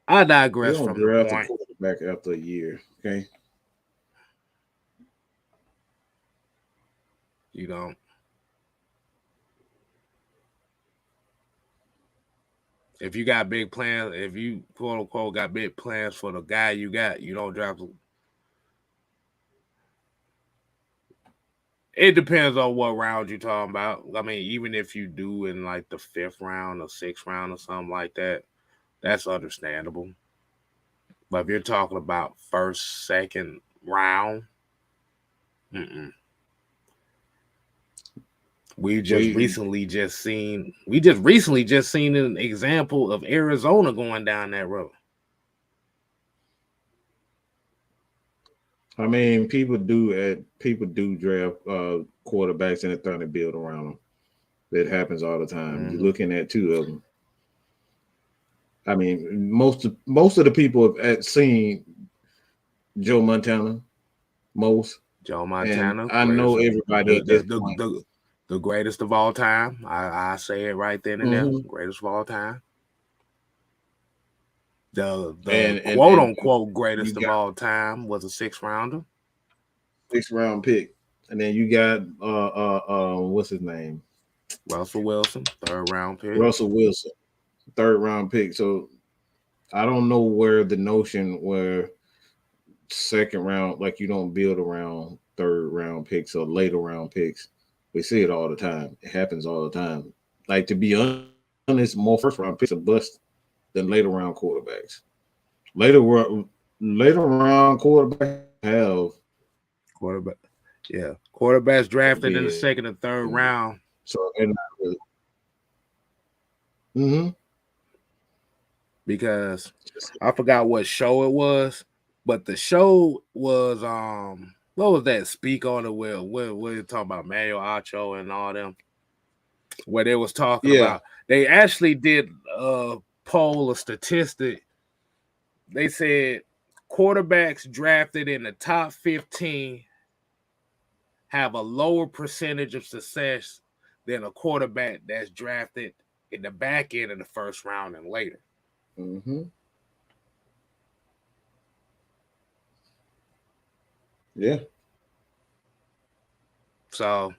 I digress from the point. Quarterback after a year, okay? You don't. If you got big plans, if you quote unquote got big plans for the guy you got, you don't draft. It depends on what round you're talking about. I mean, even if you do in like the 5th round or 6th round or something like that, that's understandable. But if you're talking about 1st, 2nd round, we just recently seen an example of Arizona going down that road. I mean, people do draft quarterbacks and they're trying to build around them. That happens all the time. Mm-hmm. You're looking at 2 of them. I mean, most of the people have seen Joe Montana. Joe Montana. And I know everybody the greatest of all time. I say it right then and there. Greatest of all time. The quote unquote greatest of all time was a 6th rounder. 6th round pick. And then you got what's his name? Russell Wilson, 3rd round pick. Russell Wilson, 3rd round pick. So I don't know where the notion where second round, like you don't build around third round picks or later round picks. We see it all the time. It happens all the time. Like to be honest, more first round picks are bust than later round quarterbacks. Later round quarterbacks have Quarterback. Yeah. Quarterbacks drafted in the be second and third round. So they're not really. Mm-hmm. Because I forgot what show it was, but the show was what was that? Speak on it. Where you talking about Mario Acho and all them? Where they was talking about, they actually did a poll, a statistic. They said quarterbacks drafted in the top 15 have a lower percentage of success than a quarterback that's drafted in the back end of the first round and later. Mm-hmm. Yeah. So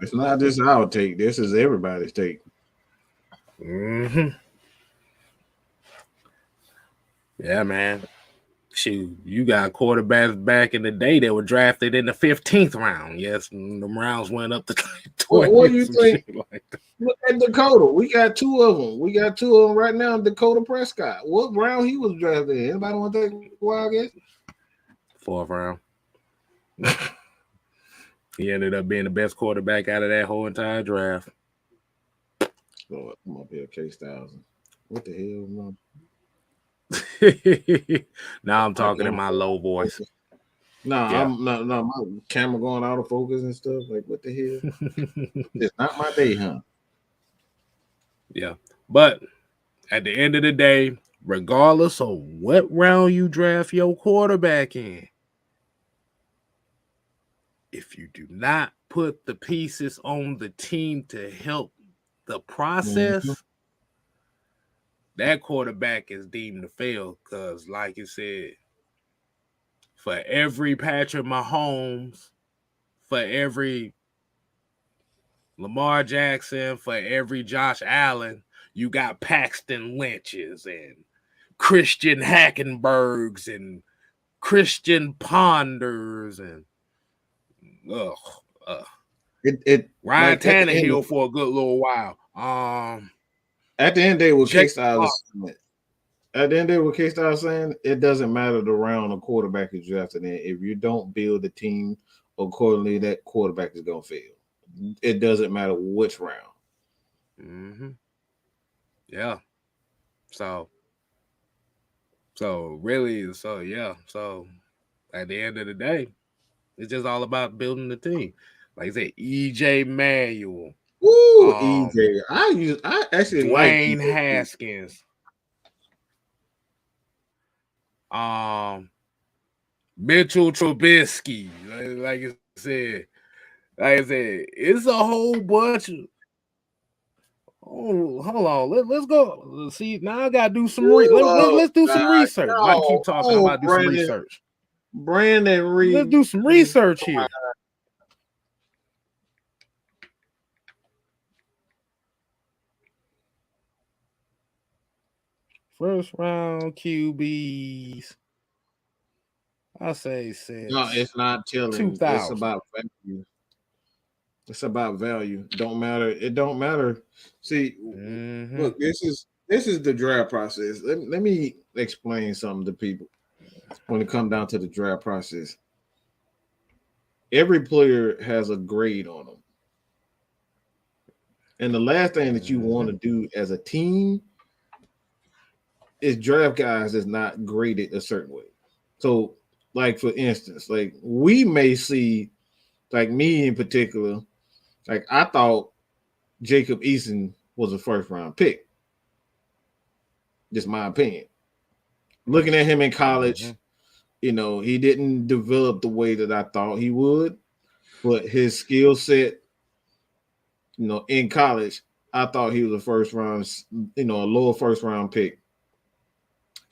it's not just our take. This is everybody's take. Mm-hmm. Yeah, man. Shoot, you got quarterbacks back in the day that were drafted in the 15th round. Yes, the rounds went up to 20. What do you think? Like look at Dakota. We got two of them. We got two of them right now. Dakota Prescott. What round he was drafted in? Anybody want to take a wild guess? 4th round. He ended up being the best quarterback out of that whole entire draft. Lord, come up here, K-1000. What the hell, man? Now I'm talking in my low voice. I'm not. No, my camera going out of focus and stuff. Like, what the hell? It's not my day, huh? Yeah, but at the end of the day, regardless of what round you draft your quarterback in, if you do not put the pieces on the team to help the process, that quarterback is deemed to fail. Because, like you said, for every Patrick Mahomes, for every Lamar Jackson, for every Josh Allen, you got Paxton Lynch's and Christian Hackenbergs and Christian Ponders and Ryan Tannehill for a good little while. At the end of the day, what K-Style saying, it doesn't matter the round a quarterback is drafted in. If you don't build the team accordingly, that quarterback is gonna fail. It doesn't matter which round. Mm-hmm. Yeah. So really, so at the end of the day, it's just all about building the team. Like I said, EJ Manuel. Ooh, EJ. I actually Dwayne like Haskins. Mitchell Trubisky. Like I said, it's a whole bunch of. Oh, hold on. Let's go. Let's see, now I gotta do some. Let's do some research. I keep talking about do some research. Brandon Reed. Let's do some research here. First round QBs. I say since. No, it's not telling. 2000. It's about value. It's about value. Don't matter. It don't matter. See, look, this is the draft process. Let me explain something to people when it comes down to the draft process. Every player has a grade on them. And the last thing that you want to do as a team is draft guys that's not graded a certain way. So, like for instance, like we may see, like me in particular, like I thought Jacob Eason was a first round pick. Just my opinion. Looking at him in college, you know, he didn't develop the way that I thought he would, but his skill set, you know, in college, I thought he was a first round, you know, a lower first round pick.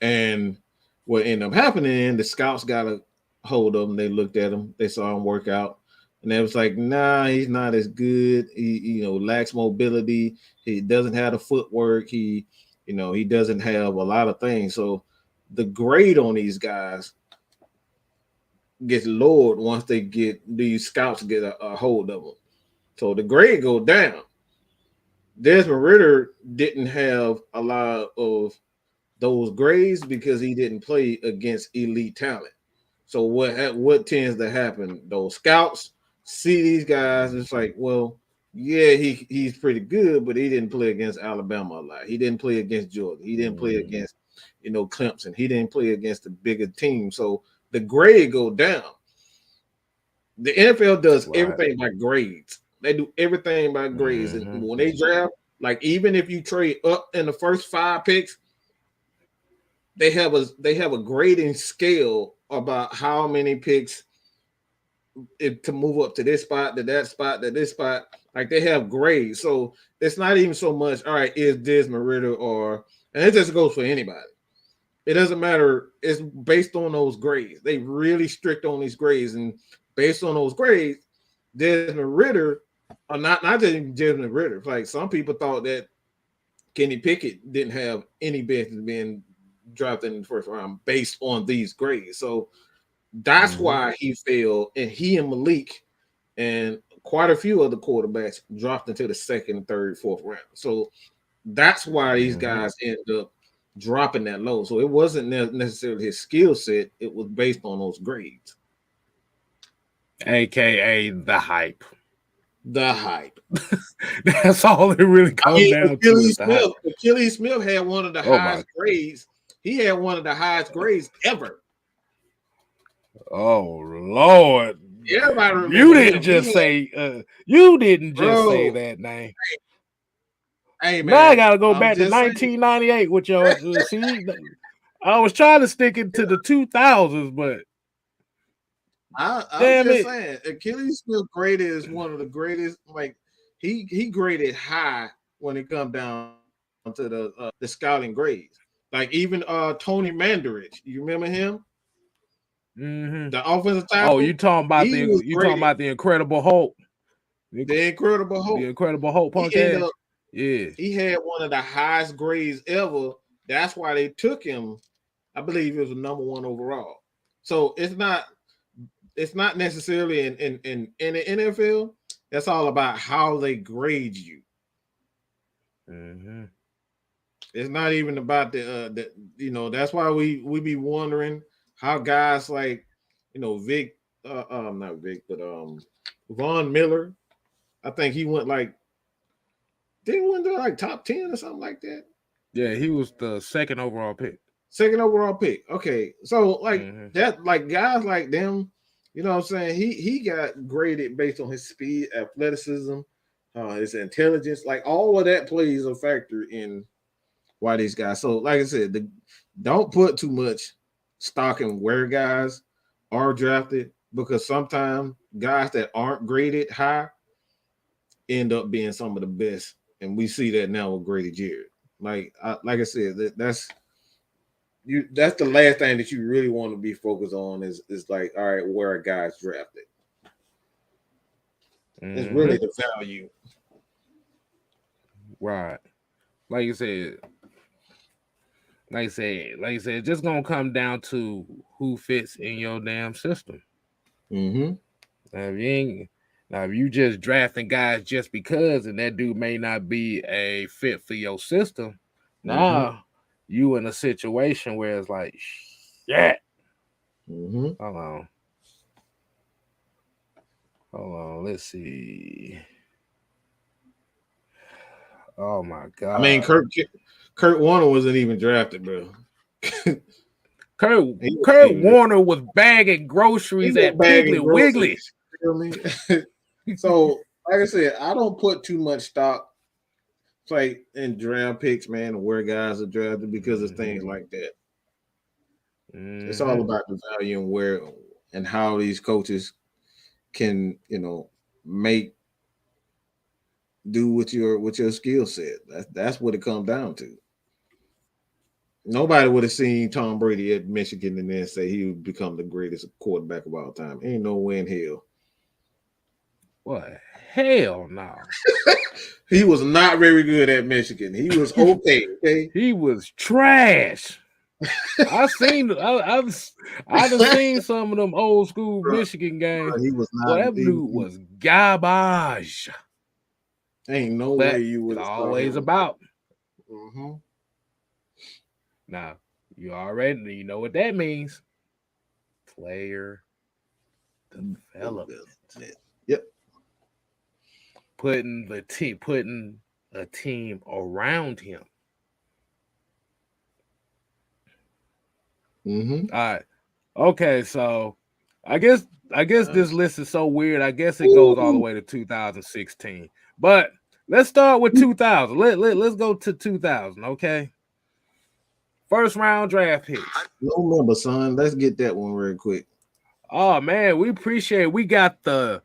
And what ended up happening, the scouts got a hold of him. They looked at him. They saw him work out. And it was like, nah, he's not as good. He lacks mobility. He doesn't have the footwork. He doesn't have a lot of things. So the grade on these guys gets lowered once these scouts get a hold of them. So the grade go down. Desmond Ritter didn't have a lot of those grades because he didn't play against elite talent. So what tends to happen? Those scouts see these guys. It's like, well, yeah, he's pretty good, but he didn't play against Alabama a lot. He didn't play against Georgia. He didn't play against Clemson. He didn't play against the bigger team. So the grade go down. The NFL does everything by grades. They do everything by grades. And when they draft, like even if you trade up in the first 5 picks, they have a grading scale about how many picks to move up to this spot, to that spot, to this spot. Like they have grades. So it's not even so much, all right, is Desmond Ritter and it just goes for anybody. It doesn't matter. It's based on those grades. They really strict on these grades. And based on those grades, Desmond Ritter, or not just Desmond Ritter. Like some people thought that Kenny Pickett didn't have any business being drafted in the first round based on these grades. So that's why he failed. And he and Malik and quite a few other quarterbacks dropped into the second, third, fourth round. So that's why these guys ended up dropping that low. So it wasn't necessarily his skill set. It was based on those grades. AKA the hype. The hype. That's all it really comes down to. Achilles Smith had one of the highest grades. He had one of the highest grades ever. Oh Lord! Everybody remember you didn't just say that name. Hey man, now I gotta go back to 1998 with your see. I was trying to stick it to the 2000s, but I'm just saying, Achilles Smith graded is one of the greatest. Like he graded high when it comes down to the scouting grades. Like even Tony Mandarich, you remember him? The offensive tackle. Oh, you talking about the Incredible Hulk? The Incredible Hulk. The Incredible Hulk punk ass. Yeah, he had one of the highest grades ever. That's why they took him. I believe it was number 1 overall. So it's not necessarily in the NFL. That's all about how they grade you. It's not even about the that's why we be wondering how guys like Vic, not Vic, but Von Miller. I think he went didn't win to top 10 or something like that. Yeah, he was the second overall pick. Okay, so that, like guys like them, you know what I'm saying? He got graded based on his speed, athleticism, his intelligence. Like all of that plays a factor in why these guys. So, like I said, don't put too much stock in where guys are drafted, because sometimes guys that aren't graded high end up being some of the best, and we see that now with Grady Jarrett. Like I said, that's the last thing that you really want to be focused on is like, all right, where a guy's drafted. It's really the value. Right. Like you said, it's just gonna come down to who fits in your damn system. Now, if you just drafting guys just because, and that dude may not be a fit for your system, now you in a situation where it's like, shit. Hold on. Let's see. Oh my God. I mean, Kurt Warner wasn't even drafted, bro. Kurt Warner was bagging groceries at Piggly Wiggly. So, like I said, I don't put too much stock in draft picks, man, where guys are drafted because of things like that. It's all about the value and where and how these coaches can, do with your skill set. That's what it comes down to. Nobody would have seen Tom Brady at Michigan and then say he would become the greatest quarterback of all time. Ain't no way in hell. What? Hell no. He was not very good at Michigan. He was okay. Okay. He was trash. I've seen some of them old school Michigan games. He was Boy, not. that dude was garbage. Ain't no But way you would it's have always about. Mm-hmm. Now, you know what that means. Player development. Yep. Putting a team around him. Mm-hmm. All right. Okay, so I guess this list is so weird. I guess it goes all the way to 2016. But let's start with 2000. Let's go to 2000, okay? First round draft picks. No member, son. Let's get that one real quick. Oh man, we appreciate it. We got the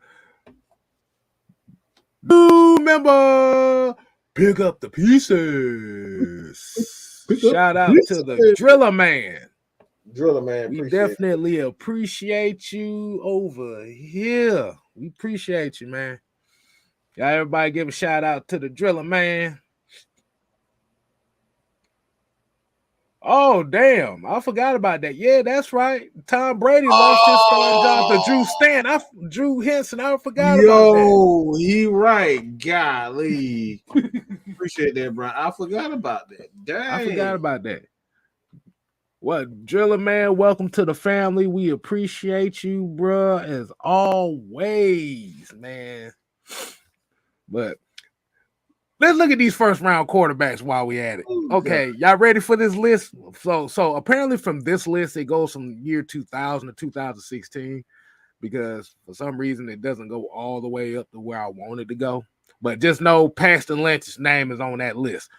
new member. Pick up the pieces. Shout out to the Driller Man. Driller Man, we definitely appreciate you over here. We appreciate you, man. Y'all, everybody give a shout out to the Driller Man. Oh, damn. I forgot about that. Yeah, that's right. Tom Brady lost his starting job to Drew Henson. I forgot about that. Yo, he right. Golly. Appreciate that, Brian. I forgot about that. Dang. I forgot about that. What, Driller Man, welcome to the family. We appreciate you, bro, as always, man. But let's look at these first round quarterbacks while we at it. Okay, y'all ready for this list? So apparently from this list, it goes from year 2000 to 2016 because for some reason it doesn't go all the way up to where I wanted to go. But just know Paxton Lynch's name is on that list.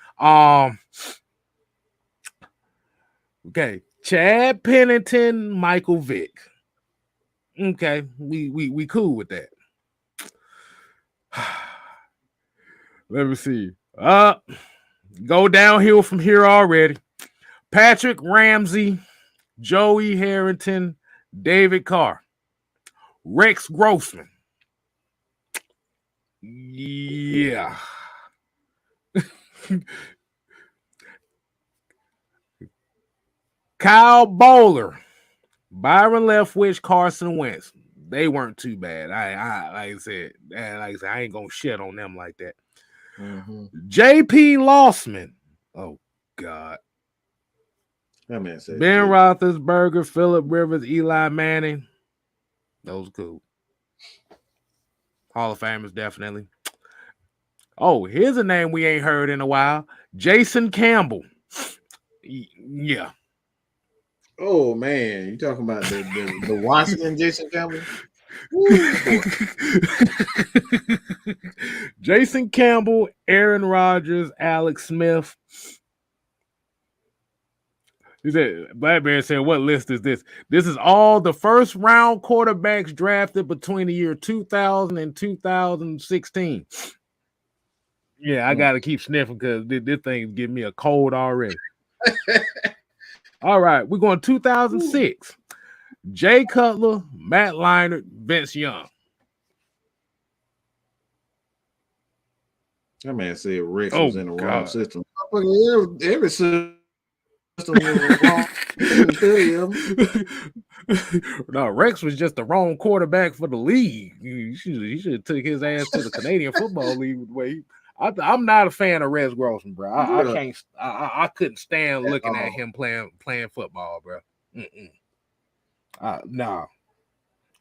Okay, Chad Pennington, Michael Vick. Okay, we cool with that. Let me see. Go downhill from here already. Patrick Ramsey, Joey Harrington, David Carr, Rex Grossman. Yeah. Kyle Bowler, Byron Leftwich, Carson Wentz. They weren't too bad. Like I said, I ain't gonna shit on them like that. Mm-hmm. J.P. Lossman. Oh God. That man said Ben Roethlisberger, Phillip Rivers, Eli Manning. Those cool. Hall of Famers, definitely. Oh, here's a name we ain't heard in a while. Jason Campbell. Yeah. Oh man, you talking about the Washington Jason Campbell? Jason Campbell, Aaron Rodgers, Alex Smith. He said, Blackberry said, what list is this? This is all the first round quarterbacks drafted between the year 2000 and 2016. Yeah, I got to keep sniffing because this thing's giving me a cold already. All right, we're going 2006. Jay Cutler, Matt Leinart, Vince Young. That man said Rex was in the wrong system. Every system was wrong. No, Rex was just the wrong quarterback for the league. He should have took his ass to the Canadian Football League. I'm not a fan of Rex Grossman, bro. I couldn't stand looking at him playing football, bro. No,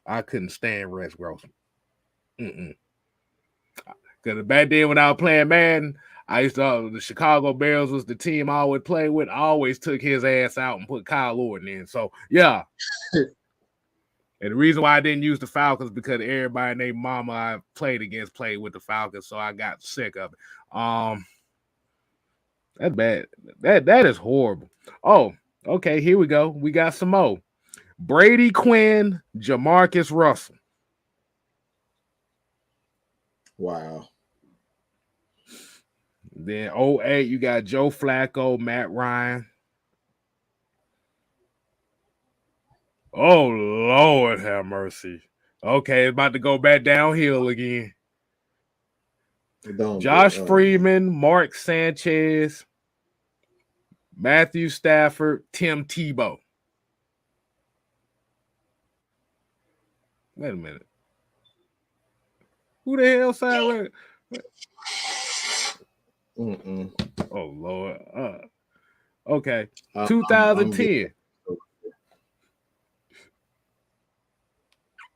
I couldn't stand Rex Grossman. Because back then when I was playing Madden, I used to the Chicago Bears was the team I would play with. I always took his ass out and put Kyle Orton in. So yeah. And the reason why I didn't use the Falcons because everybody named Mama I played against played with the Falcons, so I got sick of it. That's bad. That is horrible. Oh, okay, here we go. We got some more. Brady Quinn, Jamarcus Russell. Wow. Then 08, you got Joe Flacco, Matt Ryan. Oh, Lord have mercy. Okay, it's about to go back downhill again. Don't Josh Freeman, Mark Sanchez, Matthew Stafford, Tim Tebow. Wait a minute. Who the hell signed? Oh, Lord. Okay. 2010.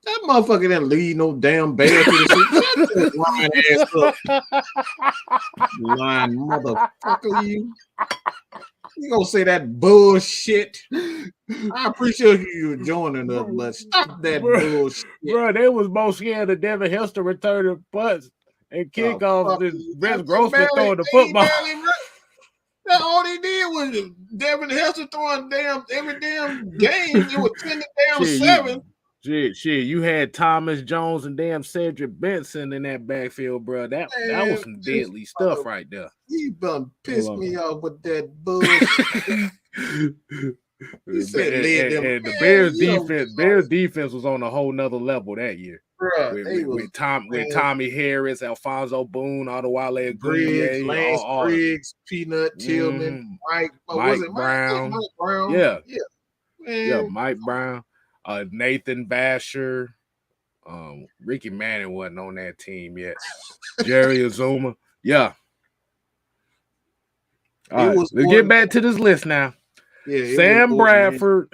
That motherfucker didn't lead no damn bear to the lying ass up. Lying motherfucker, you. You gonna say that bullshit? I appreciate you joining us, but stop that bullshit. Bro, they was most scared of Devin Hester returning punts and kickoffs than Vince Grossman throwing the football. That all he did was Devin Hester throwing every damn game. It was 10-7. Shit, you had Thomas Jones and damn Cedric Benson in that backfield, bro. That was some deadly stuff right there. He done pissed me off with that bullshit. The Bears defense was on a whole nother level that year. Bruh, with Tommy Harris, Alfonso Boone, Adewale Briggs, Lance Briggs, Peanut Tillman, Mike Brown. Yeah, Mike Brown. Nathan Basher, Ricky Manning wasn't on that team yet. Jerry Azuma, yeah. All right, let's get back to this list now. Yeah, Sam Bradford,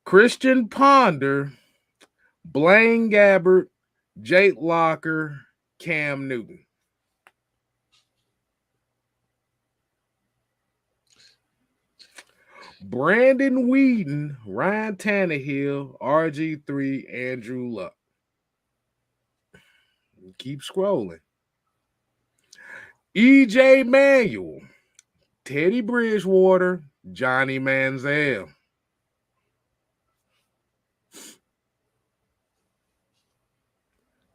Christian Ponder, Blaine Gabbert, Jake Locker, Cam Newton. Brandon Whedon, Ryan Tannehill, RG3, Andrew Luck. Keep scrolling. EJ Manuel, Teddy Bridgewater, Johnny Manziel.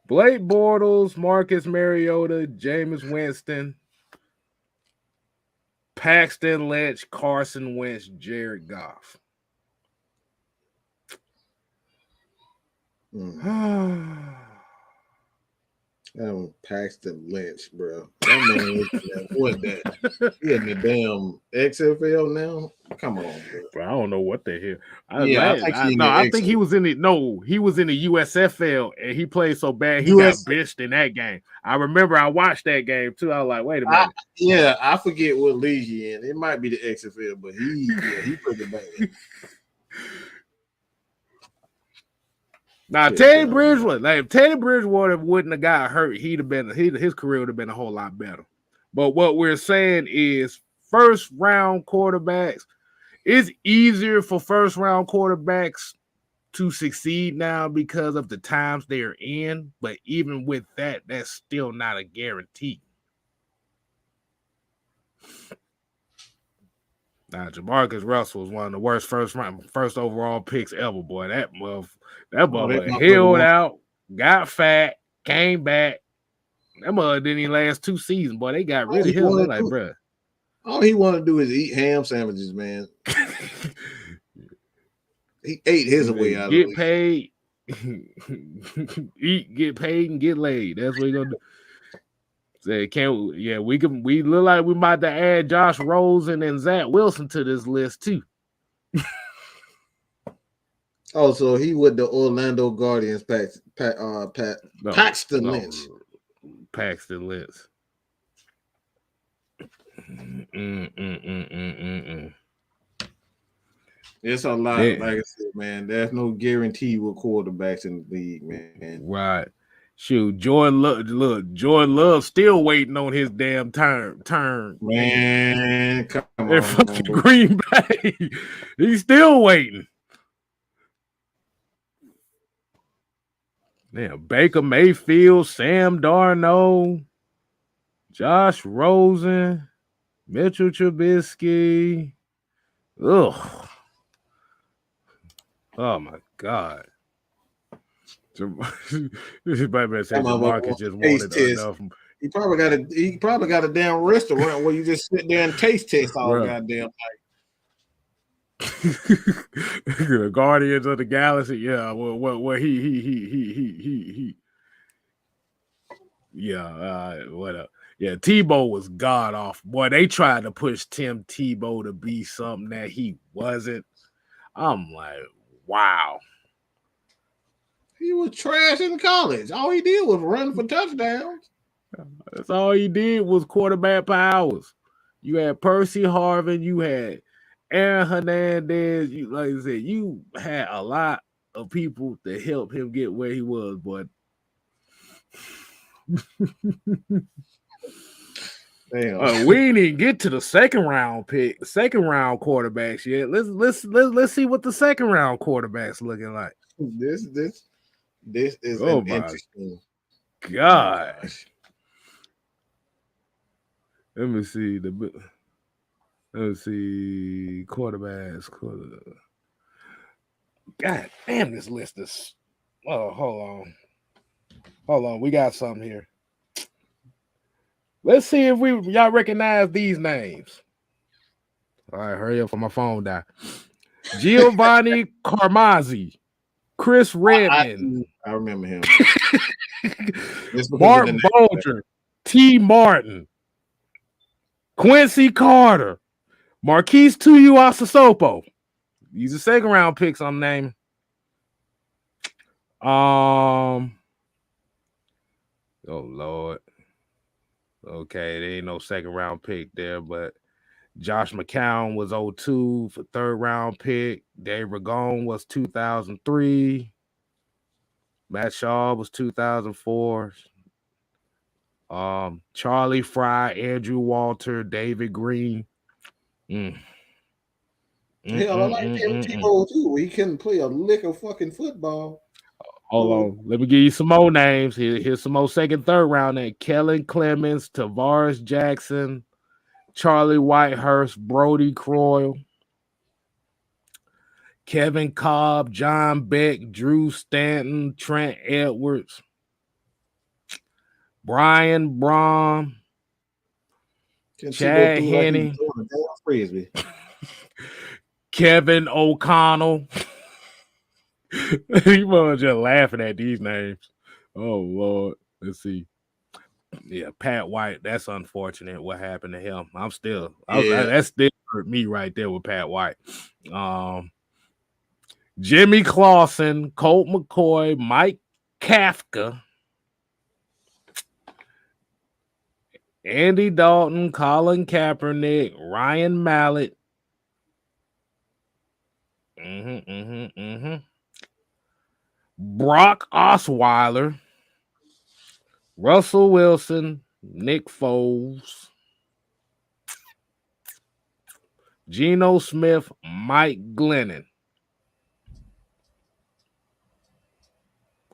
Blake Bortles, Marcus Mariota, Jameis Winston, Paxton Lynch, Carson Wentz, Jared Goff. Paxton Lynch, bro. That man, what that? He in the damn XFL now. Come on, bro. I don't know what the hell. I think he was in the USFL and he played so bad he got benched in that game. I remember I watched that game too. I was like, wait a minute. I forget what league he in. It might be the XFL, but he pretty bad. Now Teddy Bridgewater wouldn't have got hurt, his career would have been a whole lot better. But what we're saying is first round quarterbacks, it's easier for first round quarterbacks to succeed now because of the times they're in. But even with that, that's still not a guarantee. Now, Jamarcus Russell was one of the worst first overall picks ever, boy. That mother held out, got fat, came back. That mother didn't even last 2 seasons, boy. They got rid of him. They're like, bro. All he wanted to do is eat ham sandwiches, man. He ate his way out of it. Get paid, eat, get paid, and get laid. That's what he's gonna do. We look like we might to add Josh Rosen and Zach Wilson to this list too. Oh, so he with the Orlando Guardians, Paxton Lynch. Paxton Lynch. It's a lot, like I said, man. There's no guarantee with quarterbacks in the league, man. Right. Shoot, Jordan Love still waiting on his damn turn. Man, come on. In fucking Green Bay. He's still waiting. Damn, Baker Mayfield, Sam Darnold, Josh Rosen, Mitchell Trubisky. Ugh. Oh my God. This is baby said Marcus just wanted enough. He probably got a damn restaurant where you just sit there and taste all goddamn night. The Guardians of the Galaxy. Yeah, well, he. Yeah, what up? Yeah, Tebow was god off. Boy, they tried to push Tim Tebow to be something that he wasn't. I'm like, wow. He was trash in college. All he did was run for touchdowns. That's all he did was quarterback powers. You had Percy Harvin, you had Aaron Hernandez. You, like I said, you had a lot of people to help him get where he was, but we didn't even get to the second round quarterbacks yet. Let's see what the second round quarterbacks looking like. This is interesting. Gosh. Let me see quarterbacks. God damn, this list is. Oh, hold on. We got something here. Let's see if y'all recognize these names. All right, hurry up for my phone died. Giovanni Carmazzi, Chris Redman. I remember him. Mark Bolger, T. Martin, Quincy Carter, Marquise Tuiasosopo. These are second round picks I'm naming. Oh Lord. Okay, there ain't no second round pick there, but Josh McCown was 02 for third round pick. Dave Ragone was 2003. Matt Shaw was 2004. Charlie Fry, Andrew Walter, David Green. Hell, I like Tim Tebow too. He couldn't play a lick of fucking football. Hold on. Let me give you some more names. Here's some more second, third round names. Kellen Clemens, Tavares Jackson, Charlie Whitehurst, Brody Croyle, Kevin Cobb, John Beck, Drew Stanton, Trent Edwards, Brian Braun, Chad Henne, Kevin O'Connell. You was just laughing at these names. Oh Lord, let's see. Yeah, Pat White. That's unfortunate. What happened to him? That still hurt me right there with Pat White. Jimmy Clausen, Colt McCoy, Mike Kafka, Andy Dalton, Colin Kaepernick, Ryan Mallett. Brock Osweiler, Russell Wilson, Nick Foles, Geno Smith, Mike Glennon.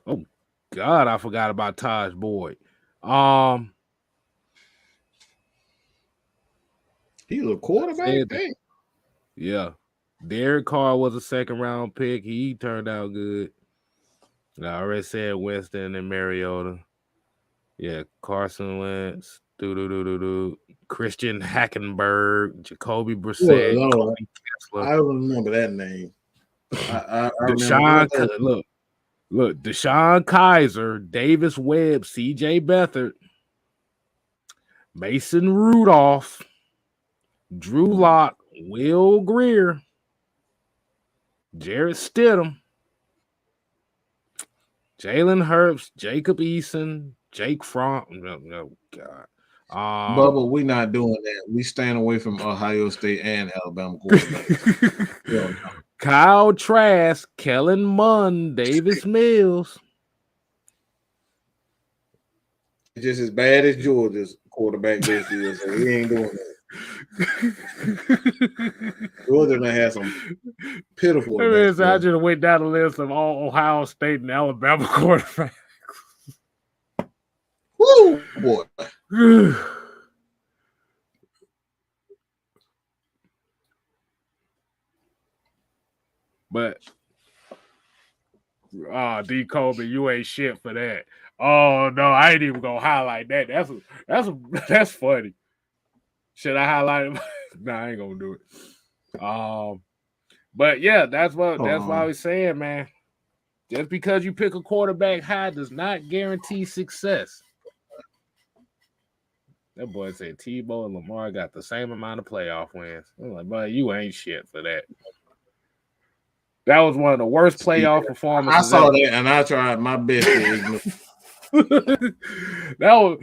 Oh God, I forgot about Taj Boyd. He was a quarterback. Yeah. Derek Carr was a second round pick. He turned out good. I already said Winston and Mariota. Yeah, Carson Wentz. Christian Hackenberg, Jacoby Brissett. I don't remember that name. I Look, Deshaun Kaiser, Davis Webb, CJ Beathard, Mason Rudolph, Drew Lock, Will Greer, Jarrett Stidham, Jalen Hurts, Jacob Eason, Jake Fromm. No, God. Bubba, we not doing that. We staying away from Ohio State and Alabama quarterbacks. Kyle Trask, Kellen Mond, Davis Mills. Just as bad as Georgia's quarterback this year, so we ain't doing that. Georgia done had some pitiful. I just went down the list of all Ohio State and Alabama quarterbacks. Woo, boy. But D. Kobe, you ain't shit for that. Oh no, I ain't even gonna highlight that. That's funny. Should I highlight it? Nah, I ain't gonna do it. But yeah, that's why I was saying, man. Just because you pick a quarterback high does not guarantee success. That boy said Tebow and Lamar got the same amount of playoff wins. I'm like, boy, you ain't shit for that. That was one of the worst playoff performances. I saw that and I tried my best to ignore. That was,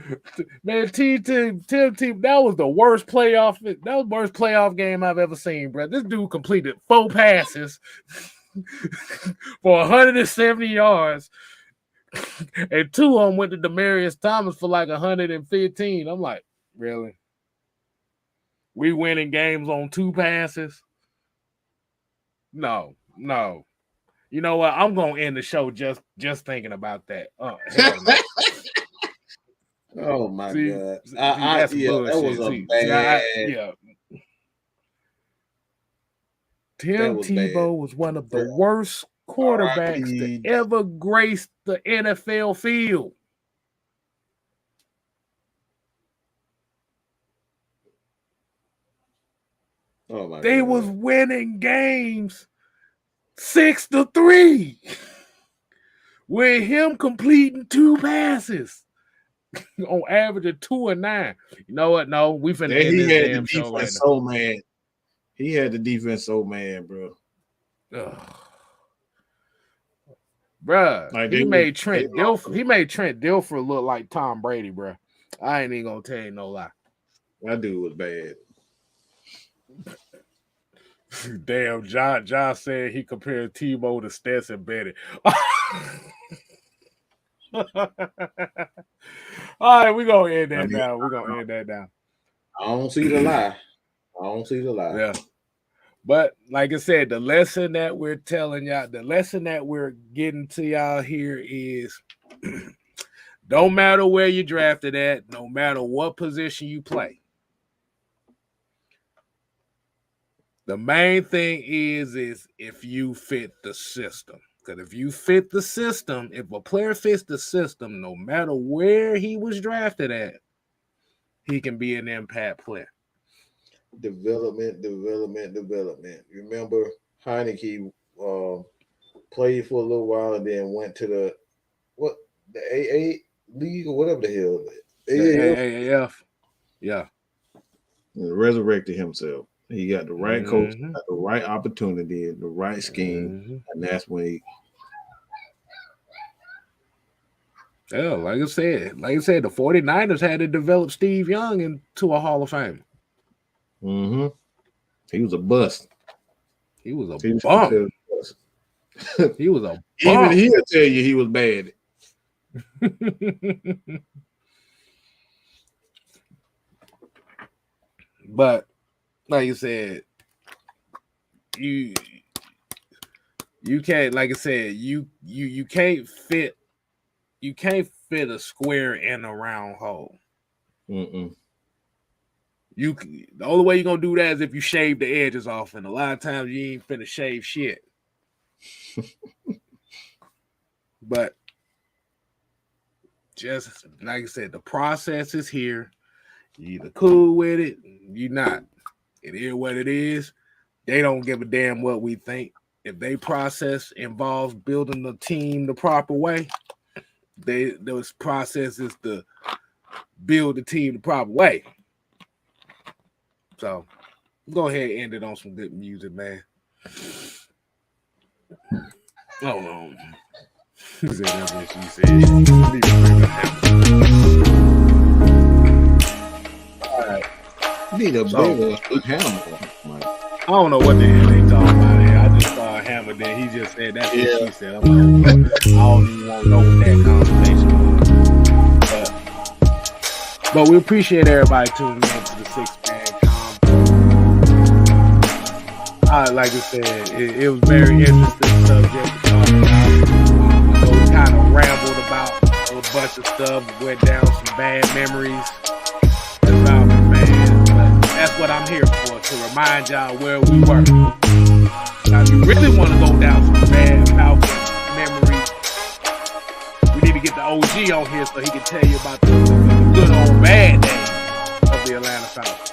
man, Tim, that was the worst playoff. That was the worst playoff game I've ever seen, bro. This dude completed 4 passes for 170 yards, and 2 of them went to Demaryius Thomas for like 115. I'm like, really? We winning games on 2 passes? No. You know what? I'm gonna end the show just thinking about that. Hell no. Oh my God! That's bullshit. That was a bad. Tim Tebow was one of the worst quarterbacks to ever grace the NFL field. Oh my! They was winning games 6-3 with him completing 2 passes on average of 2 and 9. You know what? No, we finna end this damn show right now. So mad. He had the defense so mad, bro. Bruh, like he made Trent Dilfer look like Tom Brady, bruh. I ain't even gonna tell you no lie. That dude was bad. Damn, John said he compared Tebow to Stetson Bennett. All right, we're gonna end that now. I don't see the lie. Yeah. But like I said, the lesson that we're telling y'all, the lesson that we're getting to y'all here is don't matter where you drafted at, no matter what position you play. The main thing is if you fit the system. Because if you fit the system, if a player fits the system, no matter where he was drafted at, he can be an impact player. Development. Remember, Heineke played for a little while and then went to the AA league or whatever the hell. AAF. Yeah. And resurrected himself. He got the right coach, got the right opportunity, the right scheme, and that's when he. Yeah, like I said, the 49ers had to develop Steve Young into a Hall of Fame. Mm-hmm. He was a bust. He was a bum. He was a bum. Even he'll tell you he was bad. But like you said, you can't. Like I said, you can't fit. You can't fit a square in a round hole. Mm-mm. The only way you're gonna do that is if you shave the edges off, and a lot of times you ain't finna shave shit. But just like I said, the process is here. You either cool with it, you not. It is what it is. They don't give a damn what we think. If they process involves building the team the proper way, those processes to build the team the proper way. So go ahead and end it on some good music, man. Hold on. That's what she said. All right. Need a bigger hammer. I don't know what the hell they talking about here. I just saw a hammer there. He just said that's what she said. I'm like, I don't even want to know what that conversation was. But we appreciate everybody tuning in to the 6-Man Combo. Like I said, it was very interesting subject to talk about. So we kind of rambled about a bunch of stuff, went down some bad memories about the fans, but that's what I'm here for, to remind y'all where we were. Now, if you really want to go down some bad Falcons memories, we need to get the OG on here so he can tell you about the good old bad days of the Atlanta Falcons.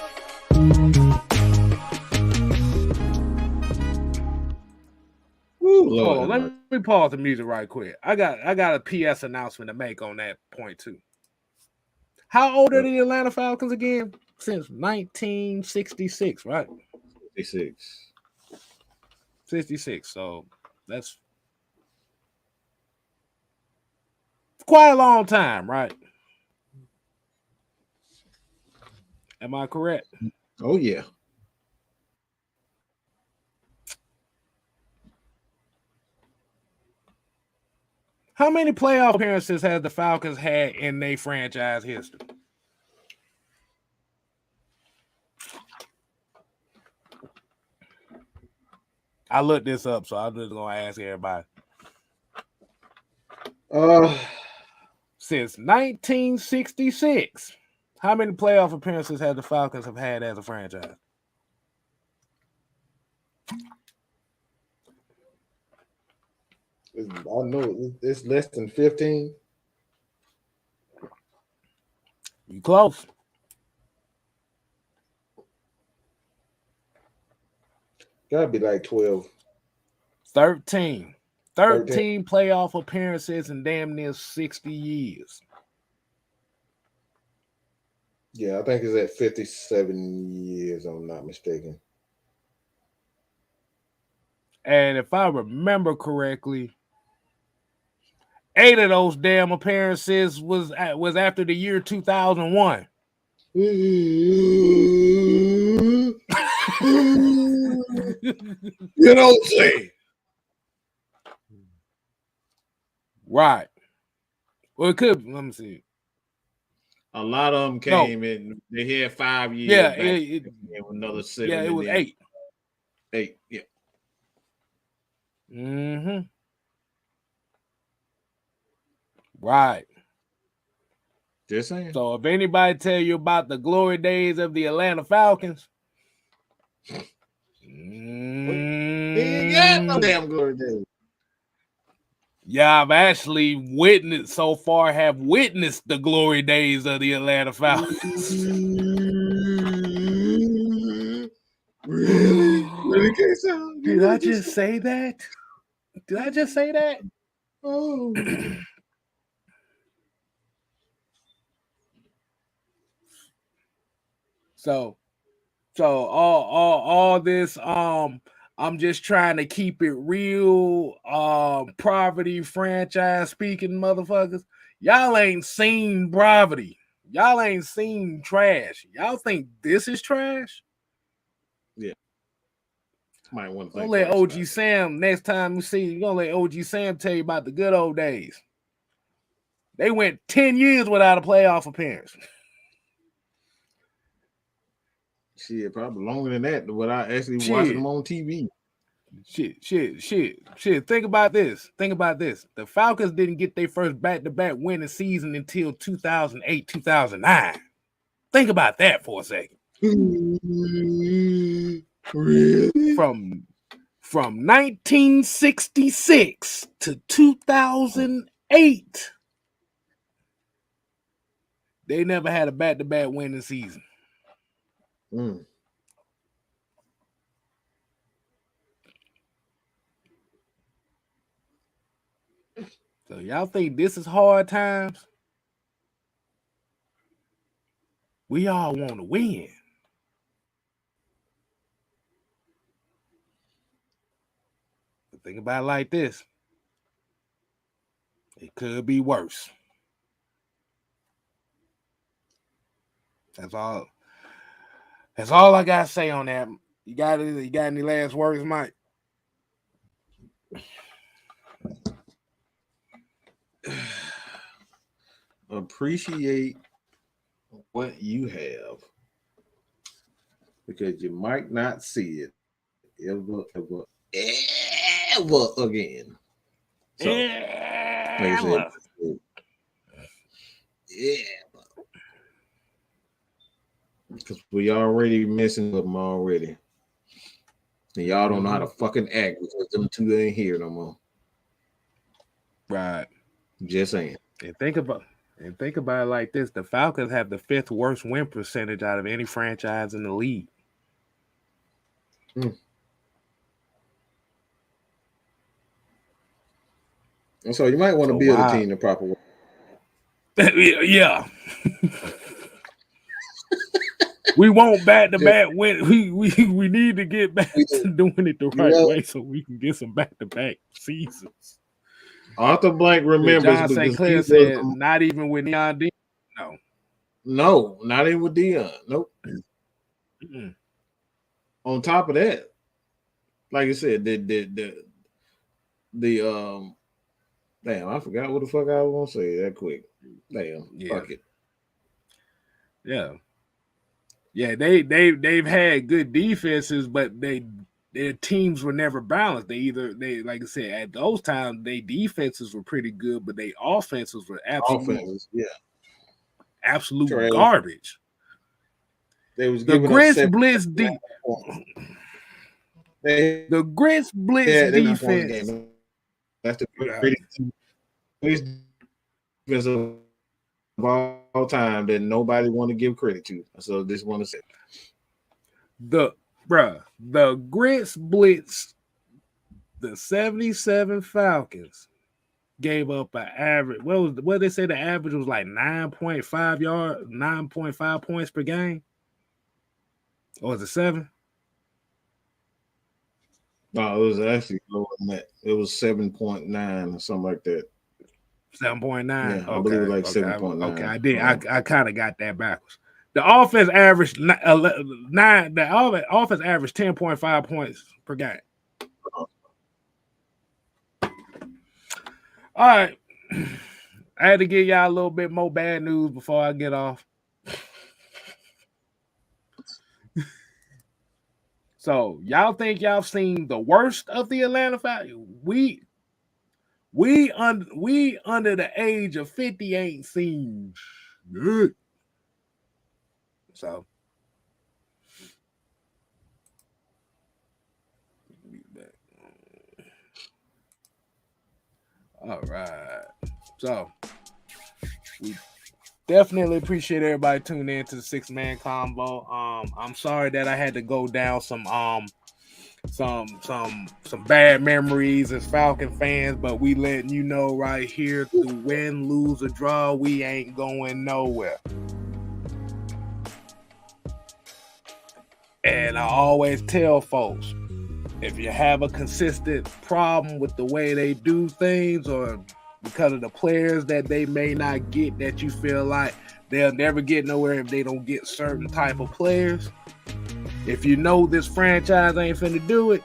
Lord Hold on, have let me pause the music right quick. I got a PS announcement to make on that point too. How old are the Atlanta Falcons again? Since 1966, right? 66. 66. So that's quite a long time, right? Am I correct? Oh, yeah. How many playoff appearances has the Falcons had in their franchise history? I looked this up, so I'm just gonna ask everybody. Since 1966, how many playoff appearances have the Falcons have had as a franchise? I know it's less than 15. You close. Gotta be like 12. 13. 13 playoff appearances in damn near 60 years. Yeah, I think it's at 57 years, I'm not mistaken. And if I remember correctly, 8 of those damn appearances was after the year 2001. You don't say. Right. Well, it could. Let me see. A lot of them came in. They had 5 years. Yeah, another 7. Yeah, it was 8. 8. Yeah. Mm-hmm. Right. Just saying. So if anybody tell you about the glory days of the Atlanta Falcons, ain't got no damn glory days. Yeah, I've actually witnessed the glory days of the Atlanta Falcons. Really can't sound. Did I just say that? Did I just say that? Oh. So all this I'm just trying to keep it real poverty franchise speaking motherfuckers. Y'all ain't seen poverty. Y'all ain't seen trash. Y'all think this is trash? Yeah. Might want to Don't let OG Sam next time you see you're gonna let OG Sam tell you about the good old days. They went 10 years without a playoff appearance. Shit, probably longer than that without actually watching them on TV. Shit. Think about this. The Falcons didn't get their first back-to-back winning season until 2008, 2009. Think about that for a second. Really? From 1966 to 2008, they never had a back-to-back winning season. So y'all think this is hard times? We all want to win. But think about it like this. It could be worse. That's all I gotta say on that. You got any last words, Mike? Appreciate what you have, because you might not see it ever again. So, like I said, because we already missing them already, and y'all don't know how to fucking act because them two ain't here no more. Right. Just saying. And think about it like this: the Falcons have the 5th worst win percentage out of any franchise in the league. And so you might want to build a team the proper way. Yeah. We want back-to-back win. We need to get back to doing it the right way so we can get some back-to-back seasons. Arthur Blank remembers John St. Clair said, not even with Deion D. No, not even with Deion. Nope. Mm-mm. On top of that, like I said, the damn, I forgot what the fuck I was gonna say that quick. Damn, fuck it. Yeah. Yeah, they've had good defenses, but their teams were never balanced. They like I said, at those times, their defenses were pretty good, but their offenses were absolute garbage. They was the Grits Blitz the Grits Blitz defense. That's the greatest defense of all time that nobody want to give credit to. So just want to say the Grits Blitz, the 77 Falcons gave up an average. What they say the average was like 9.5 points per game. Or was it 7? No, it was actually lower than that. It was 7.9 or something like that. 7.9. Yeah, I believe it was like 7.9. Okay, I did. I kind of got that backwards. The offense averaged 9. The offense averaged 10.5 points per game. All right, I had to give y'all a little bit more bad news before I get off. So y'all think y'all seen the worst of the Atlanta Falcons? We under the age of 50 ain't seen good. So all right. So we definitely appreciate everybody tuning in to the 6-man combo. I'm sorry that I had to go down some bad memories as Falcon fans, but we letting you know right here, through win, lose, or draw, we ain't going nowhere. And I always tell folks, if you have a consistent problem with the way they do things, or because of the players that they may not get, that you feel like they'll never get nowhere if they don't get certain type of players, if you know this franchise ain't finna do it,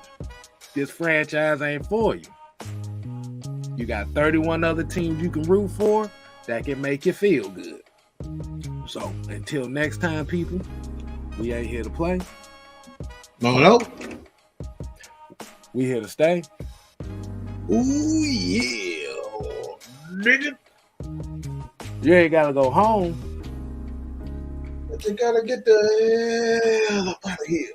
this franchise ain't for you. You got 31 other teams you can root for that can make you feel good. So until next time, people, we ain't here to play. No. We here to stay. Ooh, yeah. Nigga. You ain't gotta go home. But you gotta get the hell up out of here.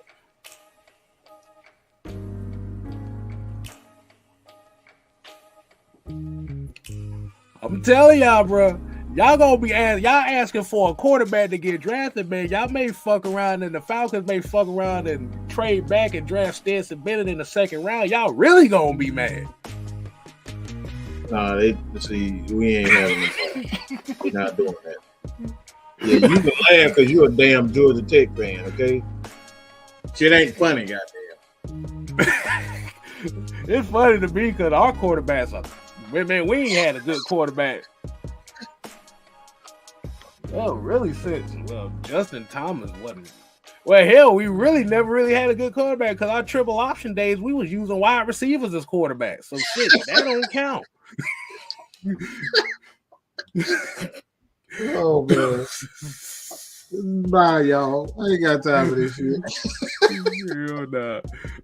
I'm telling y'all, bro. Y'all gonna be asking for a quarterback to get drafted, man. Y'all may fuck around, and the Falcons may fuck around and trade back and draft Stetson Bennett in the second round. Y'all really gonna be mad. Nah, we ain't having it. We're not doing that. Yeah, you can laugh because you're a damn Georgia Tech fan, okay? Shit ain't funny, goddamn. It's funny to me because our quarterbacks are, man, we ain't had a good quarterback. Well, really, Justin Thomas wasn't. Well, hell, we really never really had a good quarterback because our triple option days, we was using wide receivers as quarterbacks. So shit, that don't count. Oh man. Bye, y'all. I ain't got time for this shit. Hell nah.